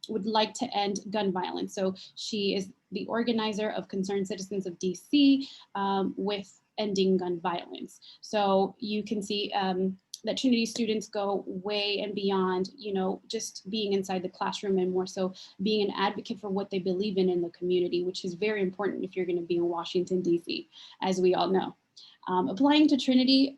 would like to end gun violence. So she is the organizer of Concerned Citizens of DC with ending gun violence. So you can see that Trinity students go way and beyond, just being inside the classroom and more so being an advocate for what they believe in the community, which is very important if you're going to be in Washington, D.C., as we all know. Applying to Trinity,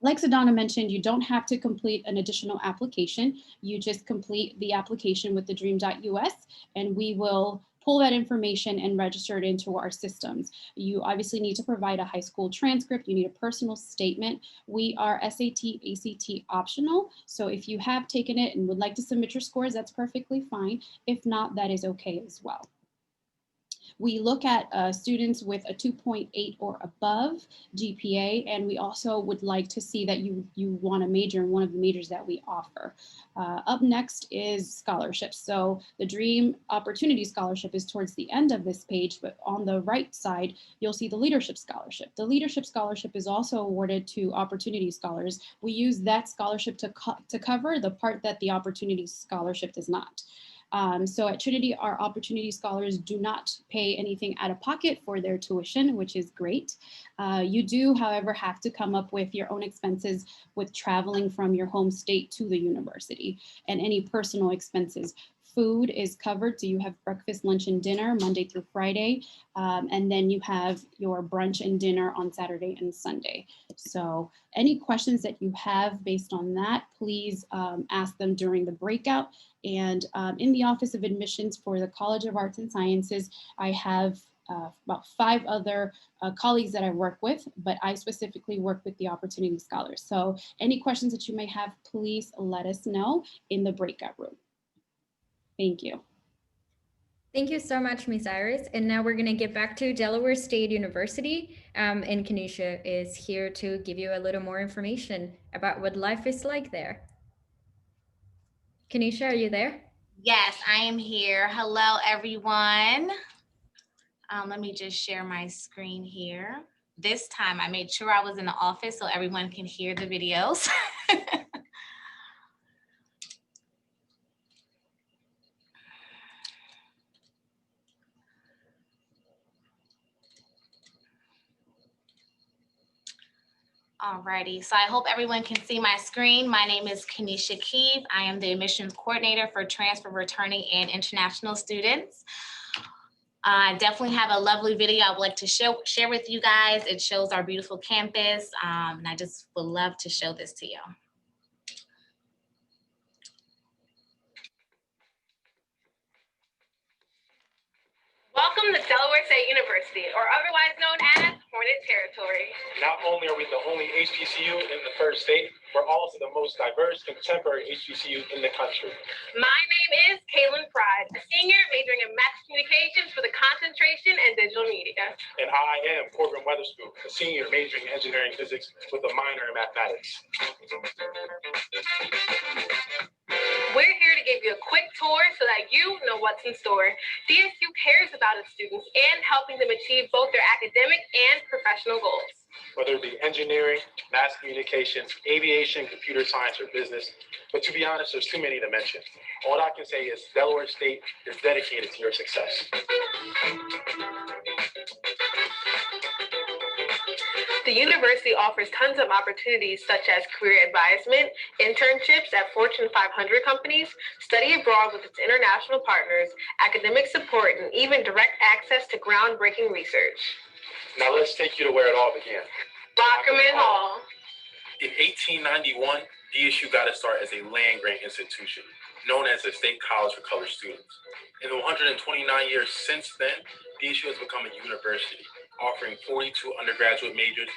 like Sadana mentioned, you don't have to complete an additional application. You just complete the application with TheDream.Us, and we will pull that information and register it into our systems. You obviously need to provide a high school transcript. You need a personal statement. We are SAT, ACT optional. So if you have taken it and would like to submit your scores, that's perfectly fine. If not, that is okay as well. We look at students with a 2.8 or above GPA, and we also would like to see that you want to major in one of the majors that we offer. Up next is scholarships. So the Dream Opportunity Scholarship is towards the end of this page, but on the right side, you'll see the Leadership Scholarship. The Leadership Scholarship is also awarded to Opportunity Scholars. We use that scholarship to cover the part that the Opportunity Scholarship does not. So at Trinity, our Opportunity Scholars do not pay anything out of pocket for their tuition, which is great. You do, however, have to come up with your own expenses with traveling from your home state to the university and any personal expenses. Food is covered, so you have breakfast, lunch, and dinner Monday through Friday, and then you have your brunch and dinner on Saturday and Sunday. So any questions that you have based on that, please ask them during the breakout. And in the Office of Admissions for the College of Arts and Sciences, I have about 5 other colleagues that I work with, but I specifically work with the Opportunity Scholars. So any questions that you may have, please let us know in the breakout room. Thank you. Thank you so much, Ms. Iris. And now we're going to get back to Delaware State University. And Kanisha is here to give you a little more information about what life is like there. Kanisha, are you there? Yes, I am here. Hello, everyone. Let me just share my screen here. This time I made sure I was in the office so everyone can hear the videos. Alrighty, so I hope everyone can see my screen. My name is Kanisha Keeve. I am the admissions coordinator for transfer, returning, and international students. I definitely have a lovely video I would like to share with you guys. It shows our beautiful campus, and I just would love to show this to you. Welcome to Delaware State University, or otherwise known as Hornet Territory. Not only are we the only HBCU in the third state, we're also the most diverse contemporary HBCU in the country. My name is Kaylin Pride, a senior majoring in mass communications with a concentration in digital media. And I am Corbin Weatherspoon, a senior majoring in engineering physics with a minor in mathematics. We're here to give you a quick tour so that you know what's in store. DSU cares about its students and helping them achieve both their academic and professional goals. Whether it be engineering, mass communications, aviation, computer science, or business. But to be honest, there's too many to mention. All I can say is Delaware State is dedicated to your success. The university offers tons of opportunities such as career advisement, internships at Fortune 500 companies, study abroad with its international partners, academic support, and even direct access to groundbreaking research. Now let's take you to where it all began. Lockerman Hall. In 1891, DSU got its start as a land-grant institution, known as the State College for Colored Students. In the 129 years since then, DSU has become a university, offering 42 undergraduate majors,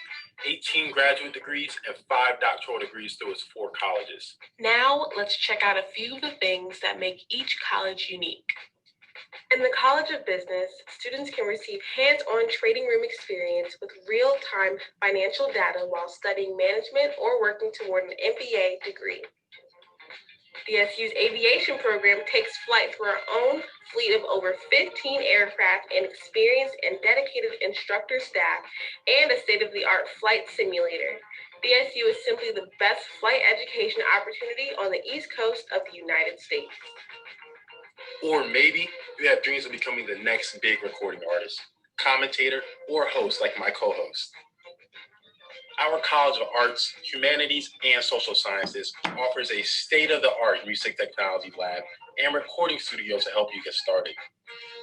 18 graduate degrees, and 5 doctoral degrees through its 4 colleges. Now, let's check out a few of the things that make each college unique. In the College of Business, students can receive hands-on trading room experience with real-time financial data while studying management or working toward an MBA degree. DSU's aviation program takes flight through our own fleet of over 15 aircraft and experienced and dedicated instructor staff and a state-of-the-art flight simulator. DSU is simply the best flight education opportunity on the East Coast of the United States. Or maybe you have dreams of becoming the next big recording artist, commentator, or host like my co-host. Our College of Arts, Humanities, and Social Sciences offers a state-of-the-art music technology lab and recording studio to help you get started.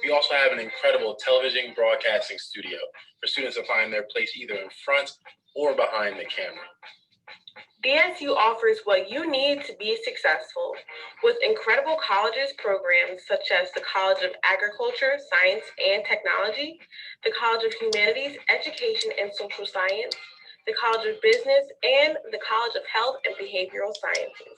We also have an incredible television broadcasting studio for students to find their place either in front or behind the camera. DSU offers what you need to be successful with incredible colleges programs such as the College of Agriculture, Science, and Technology, the College of Humanities, Education, and Social Science, the College of Business, and the College of Health and Behavioral Sciences.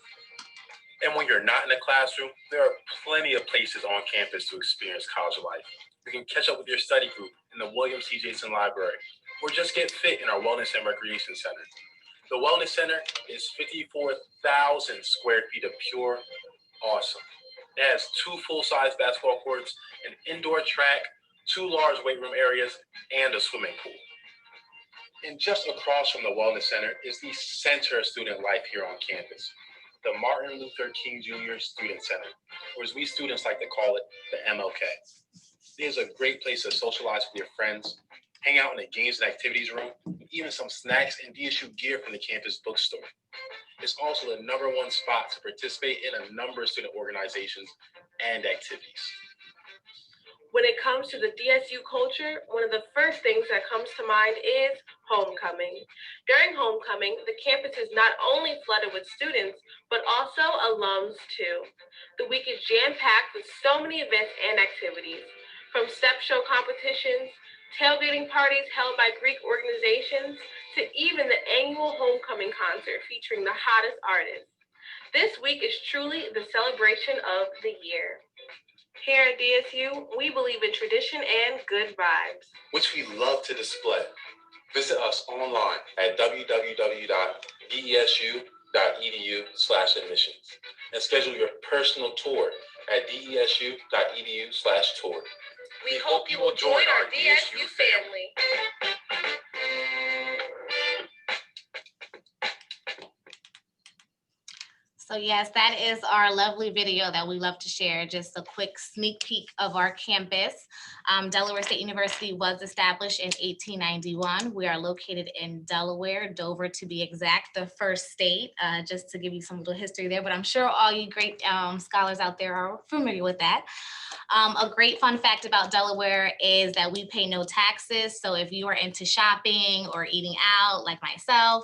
And when you're not in a classroom, there are plenty of places on campus to experience college life. You can catch up with your study group in the William C. Jason Library, or just get fit in our Wellness and Recreation Center. The Wellness Center is 54,000 square feet of pure awesome. It has 2 full-size basketball courts, an indoor track, 2 large weight room areas, and a swimming pool. And just across from the Wellness Center is the center of student life here on campus, the Martin Luther King Jr. Student Center, or as we students like to call it, the MLK. It is a great place to socialize with your friends, hang out in the games and activities room, even some snacks and DSU gear from the campus bookstore. It's also the #1 spot to participate in a number of student organizations and activities. When it comes to the DSU culture, one of the first things that comes to mind is homecoming. During homecoming, the campus is not only flooded with students, but also alums too. The week is jam-packed with so many events and activities, from step show competitions, tailgating parties held by Greek organizations, to even the annual homecoming concert featuring the hottest artists. This week is truly the celebration of the year. Here at DSU, we believe in tradition and good vibes, which we love to display. Visit us online at www.desu.edu/admissions and schedule your personal tour at desu.edu/tour. We hope you will join our DSU family. So yes, that is our lovely video that we love to share. Just a quick sneak peek of our campus. Delaware State University was established in 1891. We are located in Delaware, Dover to be exact, the first state, just to give you some little history there, but I'm sure all you great scholars out there are familiar with that. A great fun fact about Delaware is that we pay no taxes. So if you are into shopping or eating out like myself,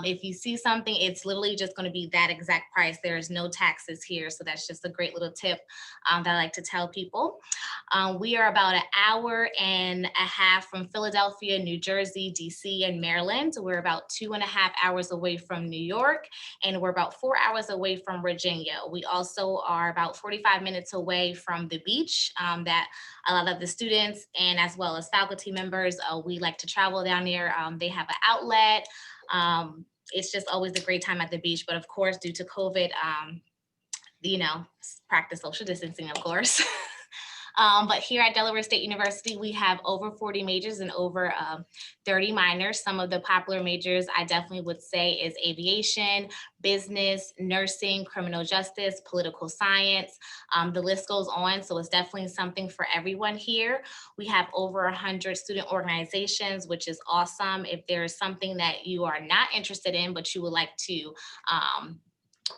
if you see something, it's literally just going to be that exact price. There is no taxes here. So that's just a great little tip that I like to tell people. We are about an hour and a half from Philadelphia, New Jersey, DC, and Maryland. We're about 2.5 hours away from New York, and we're about 4 hours away from Virginia. We also are about 45 minutes away from the beach that a lot of the students and as well as faculty members, we like to travel down there. They have an outlet. It's just always a great time at the beach, but of course, due to COVID, practice social distancing, of course. But here at Delaware State University, we have over 40 majors and over 30 minors. Some of the popular majors I definitely would say is aviation, business, nursing, criminal justice, political science. The list goes on, so it's definitely something for everyone here. We have over 100 student organizations, which is awesome. If there is something that you are not interested in, but you would like to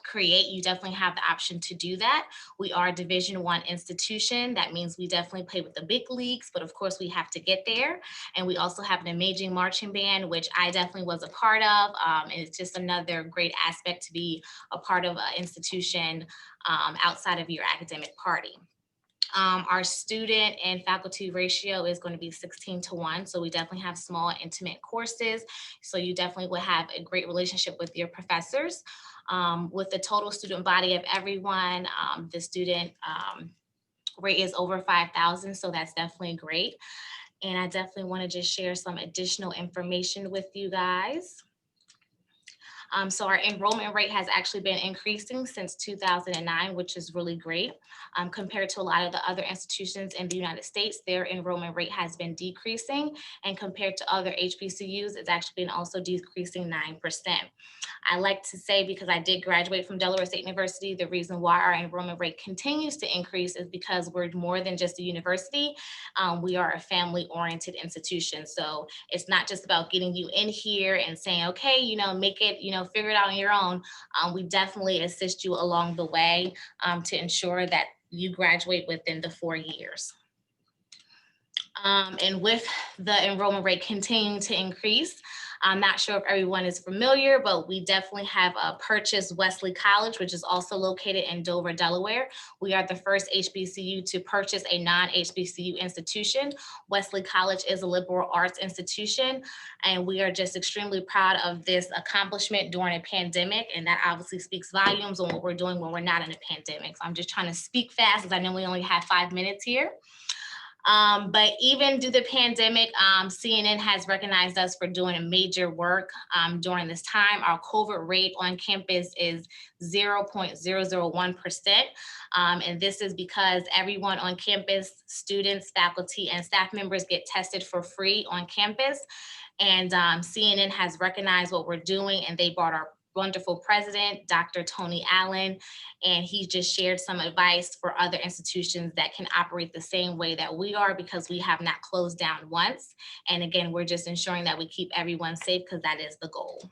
create, you definitely have the option to do that. We are a Division I institution. That means we definitely play with the big leagues, but of course we have to get there. And we also have an amazing marching band, which I definitely was a part of. And it's just another great aspect to be a part of an institution outside of your academic party. Our student and faculty ratio is going to be 16:1. So we definitely have small, intimate courses. So you definitely will have a great relationship with your professors. With the total student body of everyone, the student rate is over 5,000. So that's definitely great. And I definitely want to just share some additional information with you guys. So our enrollment rate has actually been increasing since 2009, which is really great. Compared to a lot of the other institutions in the United States, their enrollment rate has been decreasing. And compared to other HBCUs, it's actually been also decreasing 9%. I like to say, because I did graduate from Delaware State University, the reason why our enrollment rate continues to increase is because we're more than just a university. We are a family-oriented institution. So it's not just about getting you in here and saying, okay, make it, figure it out on your own. We definitely assist you along the way to ensure that you graduate within the 4 years. And with the enrollment rate continuing to increase, I'm not sure if everyone is familiar, but we definitely have purchased Wesley College, which is also located in Dover, Delaware. We are the first HBCU to purchase a non-HBCU institution. Wesley College is a liberal arts institution, and we are just extremely proud of this accomplishment during a pandemic, and that obviously speaks volumes on what we're doing when we're not in a pandemic. So I'm just trying to speak fast because I know we only have 5 minutes here. But even due to the pandemic, CNN has recognized us for doing major work during this time. Our COVID rate on campus is 0.001%. And this is because everyone on campus, students, faculty, and staff members get tested for free on campus. And CNN has recognized what we're doing, and they brought our wonderful president, Dr. Tony Allen, and he just shared some advice for other institutions that can operate the same way that we are, because we have not closed down once. And again, we're just ensuring that we keep everyone safe, because that is the goal.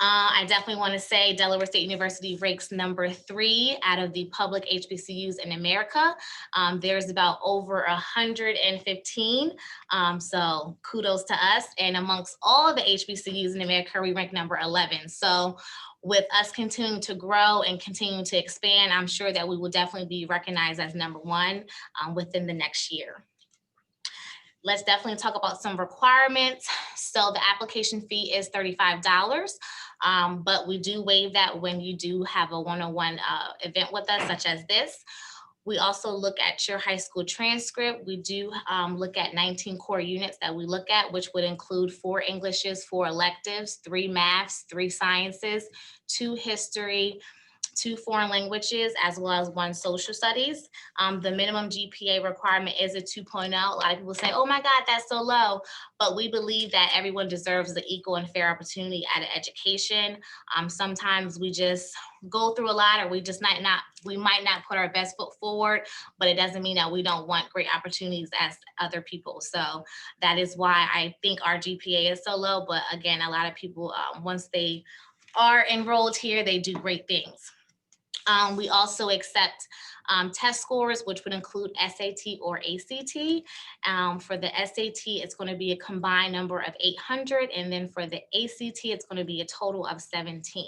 I definitely want to say Delaware State University ranks number 3 out of the public HBCUs in America. There's about over 115. So kudos to us. And amongst all the HBCUs in America, we rank number 11. So with us continuing to grow and continuing to expand, I'm sure that we will definitely be recognized as number 1 within the next year. Let's definitely talk about some requirements. So the application fee is $35, but we do waive that when you do have a one-on-one event with us, such as this. We also look at your high school transcript. We do look at 19 core units that we look at, which would include 4 Englishes, 4 electives, 3 maths, 3 sciences, 2 history, 2 foreign languages, as well as 1 social studies. The minimum GPA requirement is a 2.0. A lot of people say, oh my God, that's so low. But we believe that everyone deserves the equal and fair opportunity at an education. Sometimes we just go through a lot, or we might not put our best foot forward, but it doesn't mean that we don't want great opportunities as other people. So that is why I think our GPA is so low. But again, a lot of people, once they are enrolled here, they do great things. We also accept test scores, which would include SAT or ACT. For the SAT, it's going to be a combined number of 800. And then for the ACT, it's going to be a total of 17.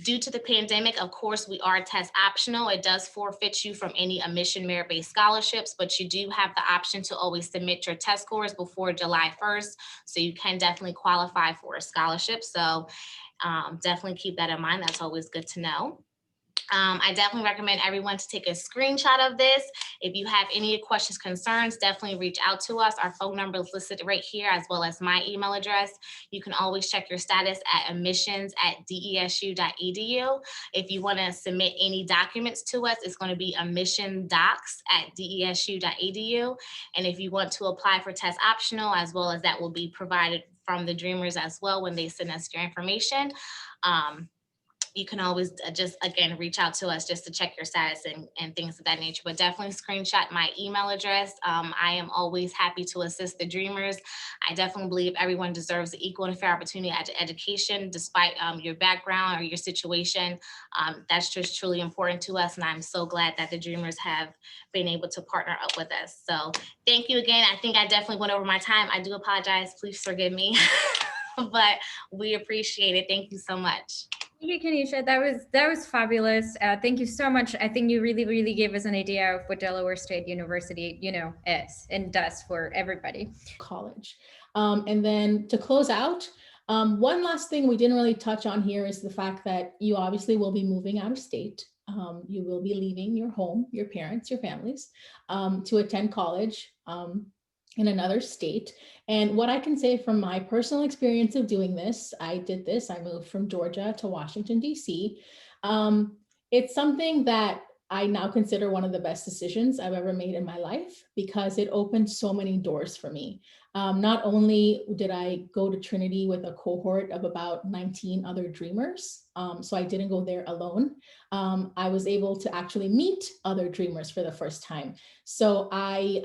Due to the pandemic, of course, we are test optional. It does forfeit you from any admission merit-based scholarships, but you do have the option to always submit your test scores before July 1st. So you can definitely qualify for a scholarship. So definitely keep that in mind. That's always good to know. I definitely recommend everyone to take a screenshot of this. If you have any questions, concerns, definitely reach out to us. Our phone number is listed right here, as well as my email address. You can always check your status at admissions@desu.edu. If you want to submit any documents to us, it's going to be admissiondocs@desu.edu. And if you want to apply for test optional, as well as that will be provided from the Dreamers as well when they send us your information. You can always just, again, reach out to us just to check your status and things of that nature, but definitely screenshot my email address. I am always happy to assist the Dreamers. I definitely believe everyone deserves the equal and fair opportunity at education, despite your background or your situation. That's just truly important to us, and I'm so glad that the Dreamers have been able to partner up with us. So thank you again. I think I definitely went over my time. I do apologize. Please forgive me, but we appreciate it. Thank you so much. Thank you, Kanisha. That was fabulous. Thank you so much. I think you really gave us an idea of what Delaware State University, is and does for everybody. College. And then to close out, one last thing we didn't really touch on here is the fact that you obviously will be moving out of state. You will be leaving your home, your parents, your families, to attend college in another state. And what I can say from my personal experience of doing this, I moved from Georgia to Washington, DC. It's something that I now consider one of the best decisions I've ever made in my life, because it opened so many doors for me. Not only did I go to Trinity with a cohort of about 19 other Dreamers, so I didn't go there alone. I was able to actually meet other Dreamers for the first time. So I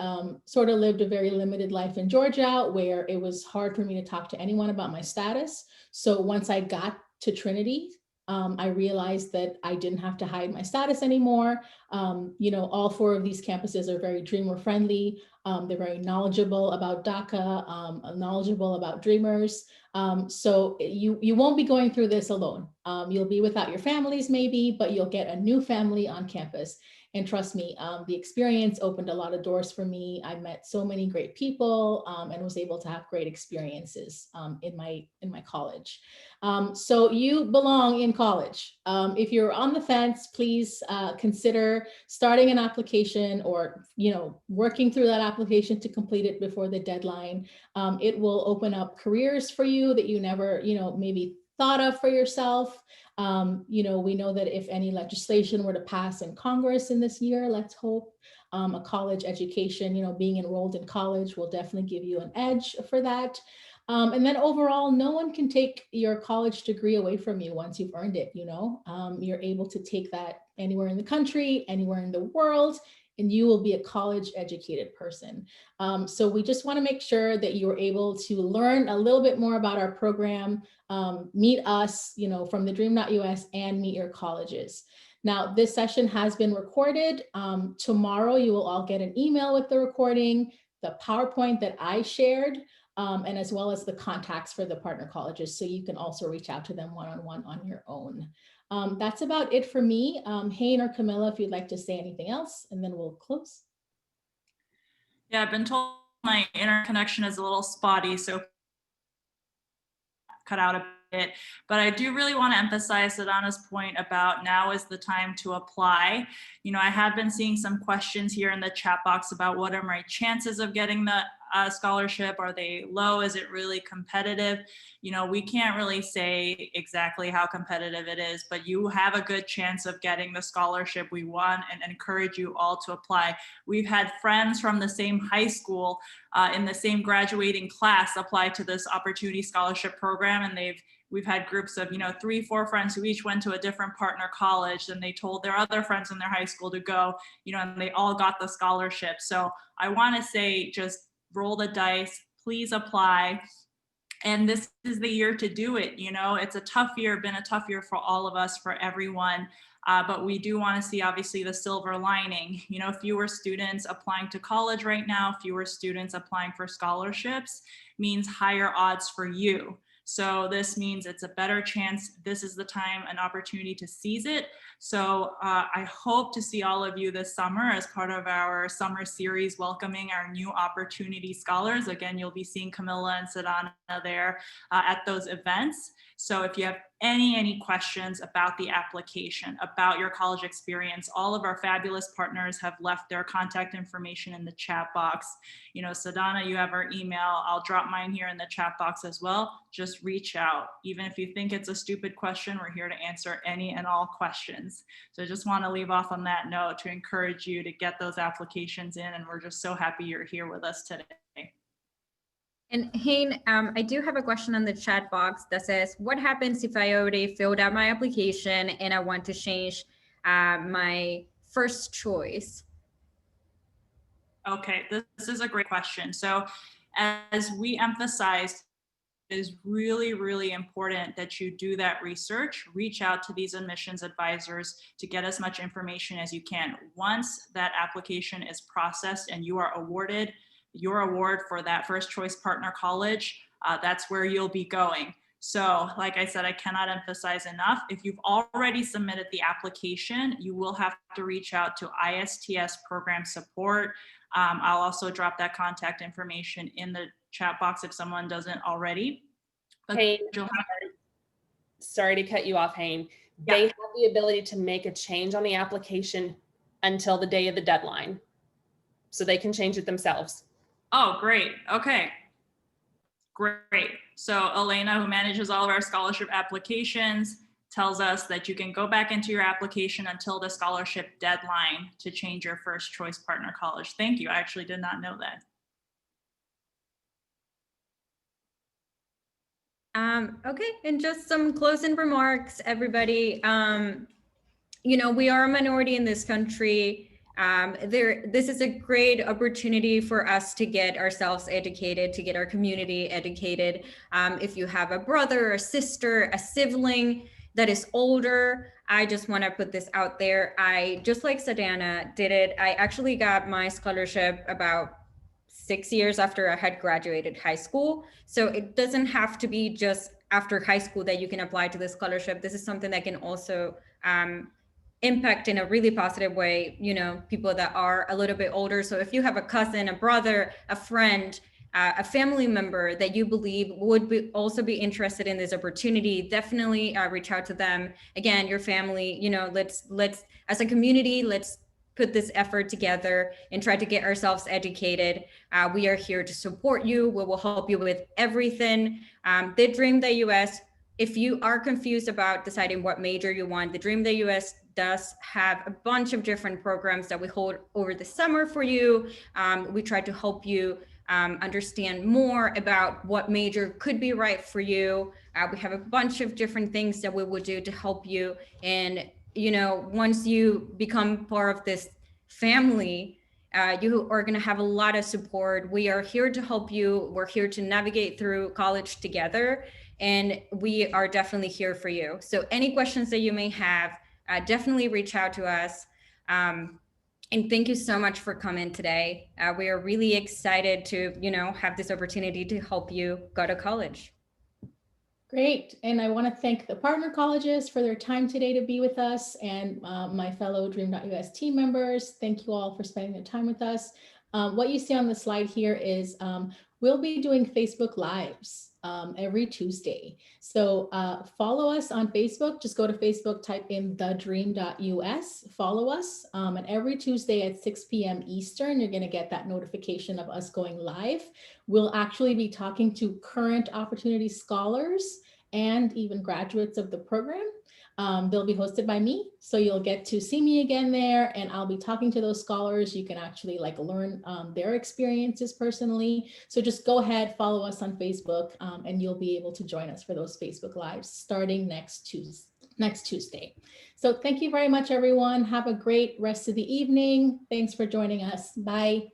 sort of lived a very limited life in Georgia, where it was hard for me to talk to anyone about my status. So once I got to Trinity, I realized that I didn't have to hide my status anymore. All 4 of these campuses are very Dreamer friendly. They're very knowledgeable about DACA, knowledgeable about Dreamers. So you won't be going through this alone. You'll be without your families maybe, but you'll get a new family on campus. And trust me, the experience opened a lot of doors for me. I met so many great people and was able to have great experiences in my college. So you belong in college. If you're on the fence, please consider starting an application, or working through that application to complete it before the deadline. It will open up careers for you that you never maybe thought of for yourself. We know that if any legislation were to pass in Congress in this year, let's hope, a college education, being enrolled in college will definitely give you an edge for that. And then overall, no one can take your college degree away from you once you've earned it. You're able to take that anywhere in the country, anywhere in the world, and you will be a college educated person. So we just want to make sure that you're able to learn a little bit more about our program, meet us, from TheDream.Us, and meet your colleges. Now, this session has been recorded. Tomorrow, you will all get an email with the recording, the PowerPoint that I shared, and as well as the contacts for the partner colleges. So you can also reach out to them one-on-one on your own. That's about it for me. Hayne or Camilla, if you'd like to say anything else, and then we'll close. Yeah, I've been told my internet connection is a little spotty, so cut out a bit. But I do really want to emphasize Sadhana's point about now is the time to apply. I have been seeing some questions here in the chat box about what are my chances of getting the scholarship? Are they low? Is it really competitive? You know, we can't really say exactly how competitive it is, but you have a good chance of getting the scholarship we want, and encourage you all to apply. We've had friends from the same high school in the same graduating class apply to this Opportunity Scholarship Program, and we've had groups of, 3-4 friends who each went to a different partner college, and they told their other friends in their high school to go, and they all got the scholarship. So I want to say, just roll the dice, please apply. And this is the year to do it. It's a tough year, been a tough year for all of us, for everyone. But we do want to see, obviously, the silver lining. Fewer students applying to college right now, fewer students applying for scholarships means higher odds for you. So this means it's a better chance. This is the time, an opportunity to seize it. So I hope to see all of you this summer as part of our summer series welcoming our new opportunity scholars. Again, you'll be seeing Camilla and Sadhana there at those events. So if you have any questions about the application, about your college experience, all of our fabulous partners have left their contact information in the chat box. Sadhana, you have our email. I'll drop mine here in the chat box as well. Just reach out. Even if you think it's a stupid question, we're here to answer any and all questions. So I just want to leave off on that note to encourage you to get those applications in, and we're just so happy you're here with us today. And Hayne, I do have a question on the chat box that says, what happens if I already filled out my application and I want to change my first choice? Okay, this is a great question. So as we emphasized, it is really, really important that you do that research, reach out to these admissions advisors to get as much information as you can. Once that application is processed and you are awarded your award for that first choice partner college, that's where you'll be going. So like I said, I cannot emphasize enough, if you've already submitted the application, you will have to reach out to ISTS program support. I'll also drop that contact information in the chat box if someone doesn't already. Hayne, sorry to cut you off, Hayne. Yeah. They have the ability to make a change on the application until the day of the deadline. So they can change it themselves. Oh, great. Okay. Great. So Elena, who manages all of our scholarship applications, tells us that you can go back into your application until the scholarship deadline to change your first choice partner college. Thank you. I actually did not know that. Okay, and just some closing remarks, everybody. We are a minority in this country. This is a great opportunity for us to get ourselves educated, to get our community educated. If you have a brother, a sister, a sibling that is older, I just want to put this out there. I, just like Sadhana did it, I actually got my scholarship about 6 years after I had graduated high school. So it doesn't have to be just after high school that you can apply to the scholarship. This is something that can also impact in a really positive way, people that are a little bit older. So if you have a cousin, a brother, a friend, a family member that you believe would also be interested in this opportunity, definitely reach out to them. Again, your family, let's as a community, let's put this effort together and try to get ourselves educated. We are here to support you. We will help you with everything. TheDream.Us, if you are confused about deciding what major you want, TheDream.Us does have a bunch of different programs that we hold over the summer for you. We try to help you understand more about what major could be right for you. We have a bunch of different things that we will do to help you. And, once you become part of this family, you are going to have a lot of support. We are here to help you. We're here to navigate through college together, and we are definitely here for you. So any questions that you may have, definitely reach out to us. And thank you so much for coming today. We are really excited to, have this opportunity to help you go to college. Great. And I want to thank the partner colleges for their time today to be with us, and my fellow Dream.Us team members. Thank you all for spending the time with us. What you see on the slide here is we'll be doing Facebook Lives every Tuesday. So follow us on Facebook. Just go to Facebook, type in TheDream.Us, follow us. And every Tuesday at 6 p.m. Eastern, you're going to get that notification of us going live. We'll actually be talking to current opportunity scholars and even graduates of the program. They'll be hosted by me, so you'll get to see me again there, and I'll be talking to those scholars. You can actually like learn their experiences personally. So just go ahead, follow us on Facebook, and you'll be able to join us for those Facebook Lives starting next Tuesday. So thank you very much, everyone. Have a great rest of the evening. Thanks for joining us. Bye.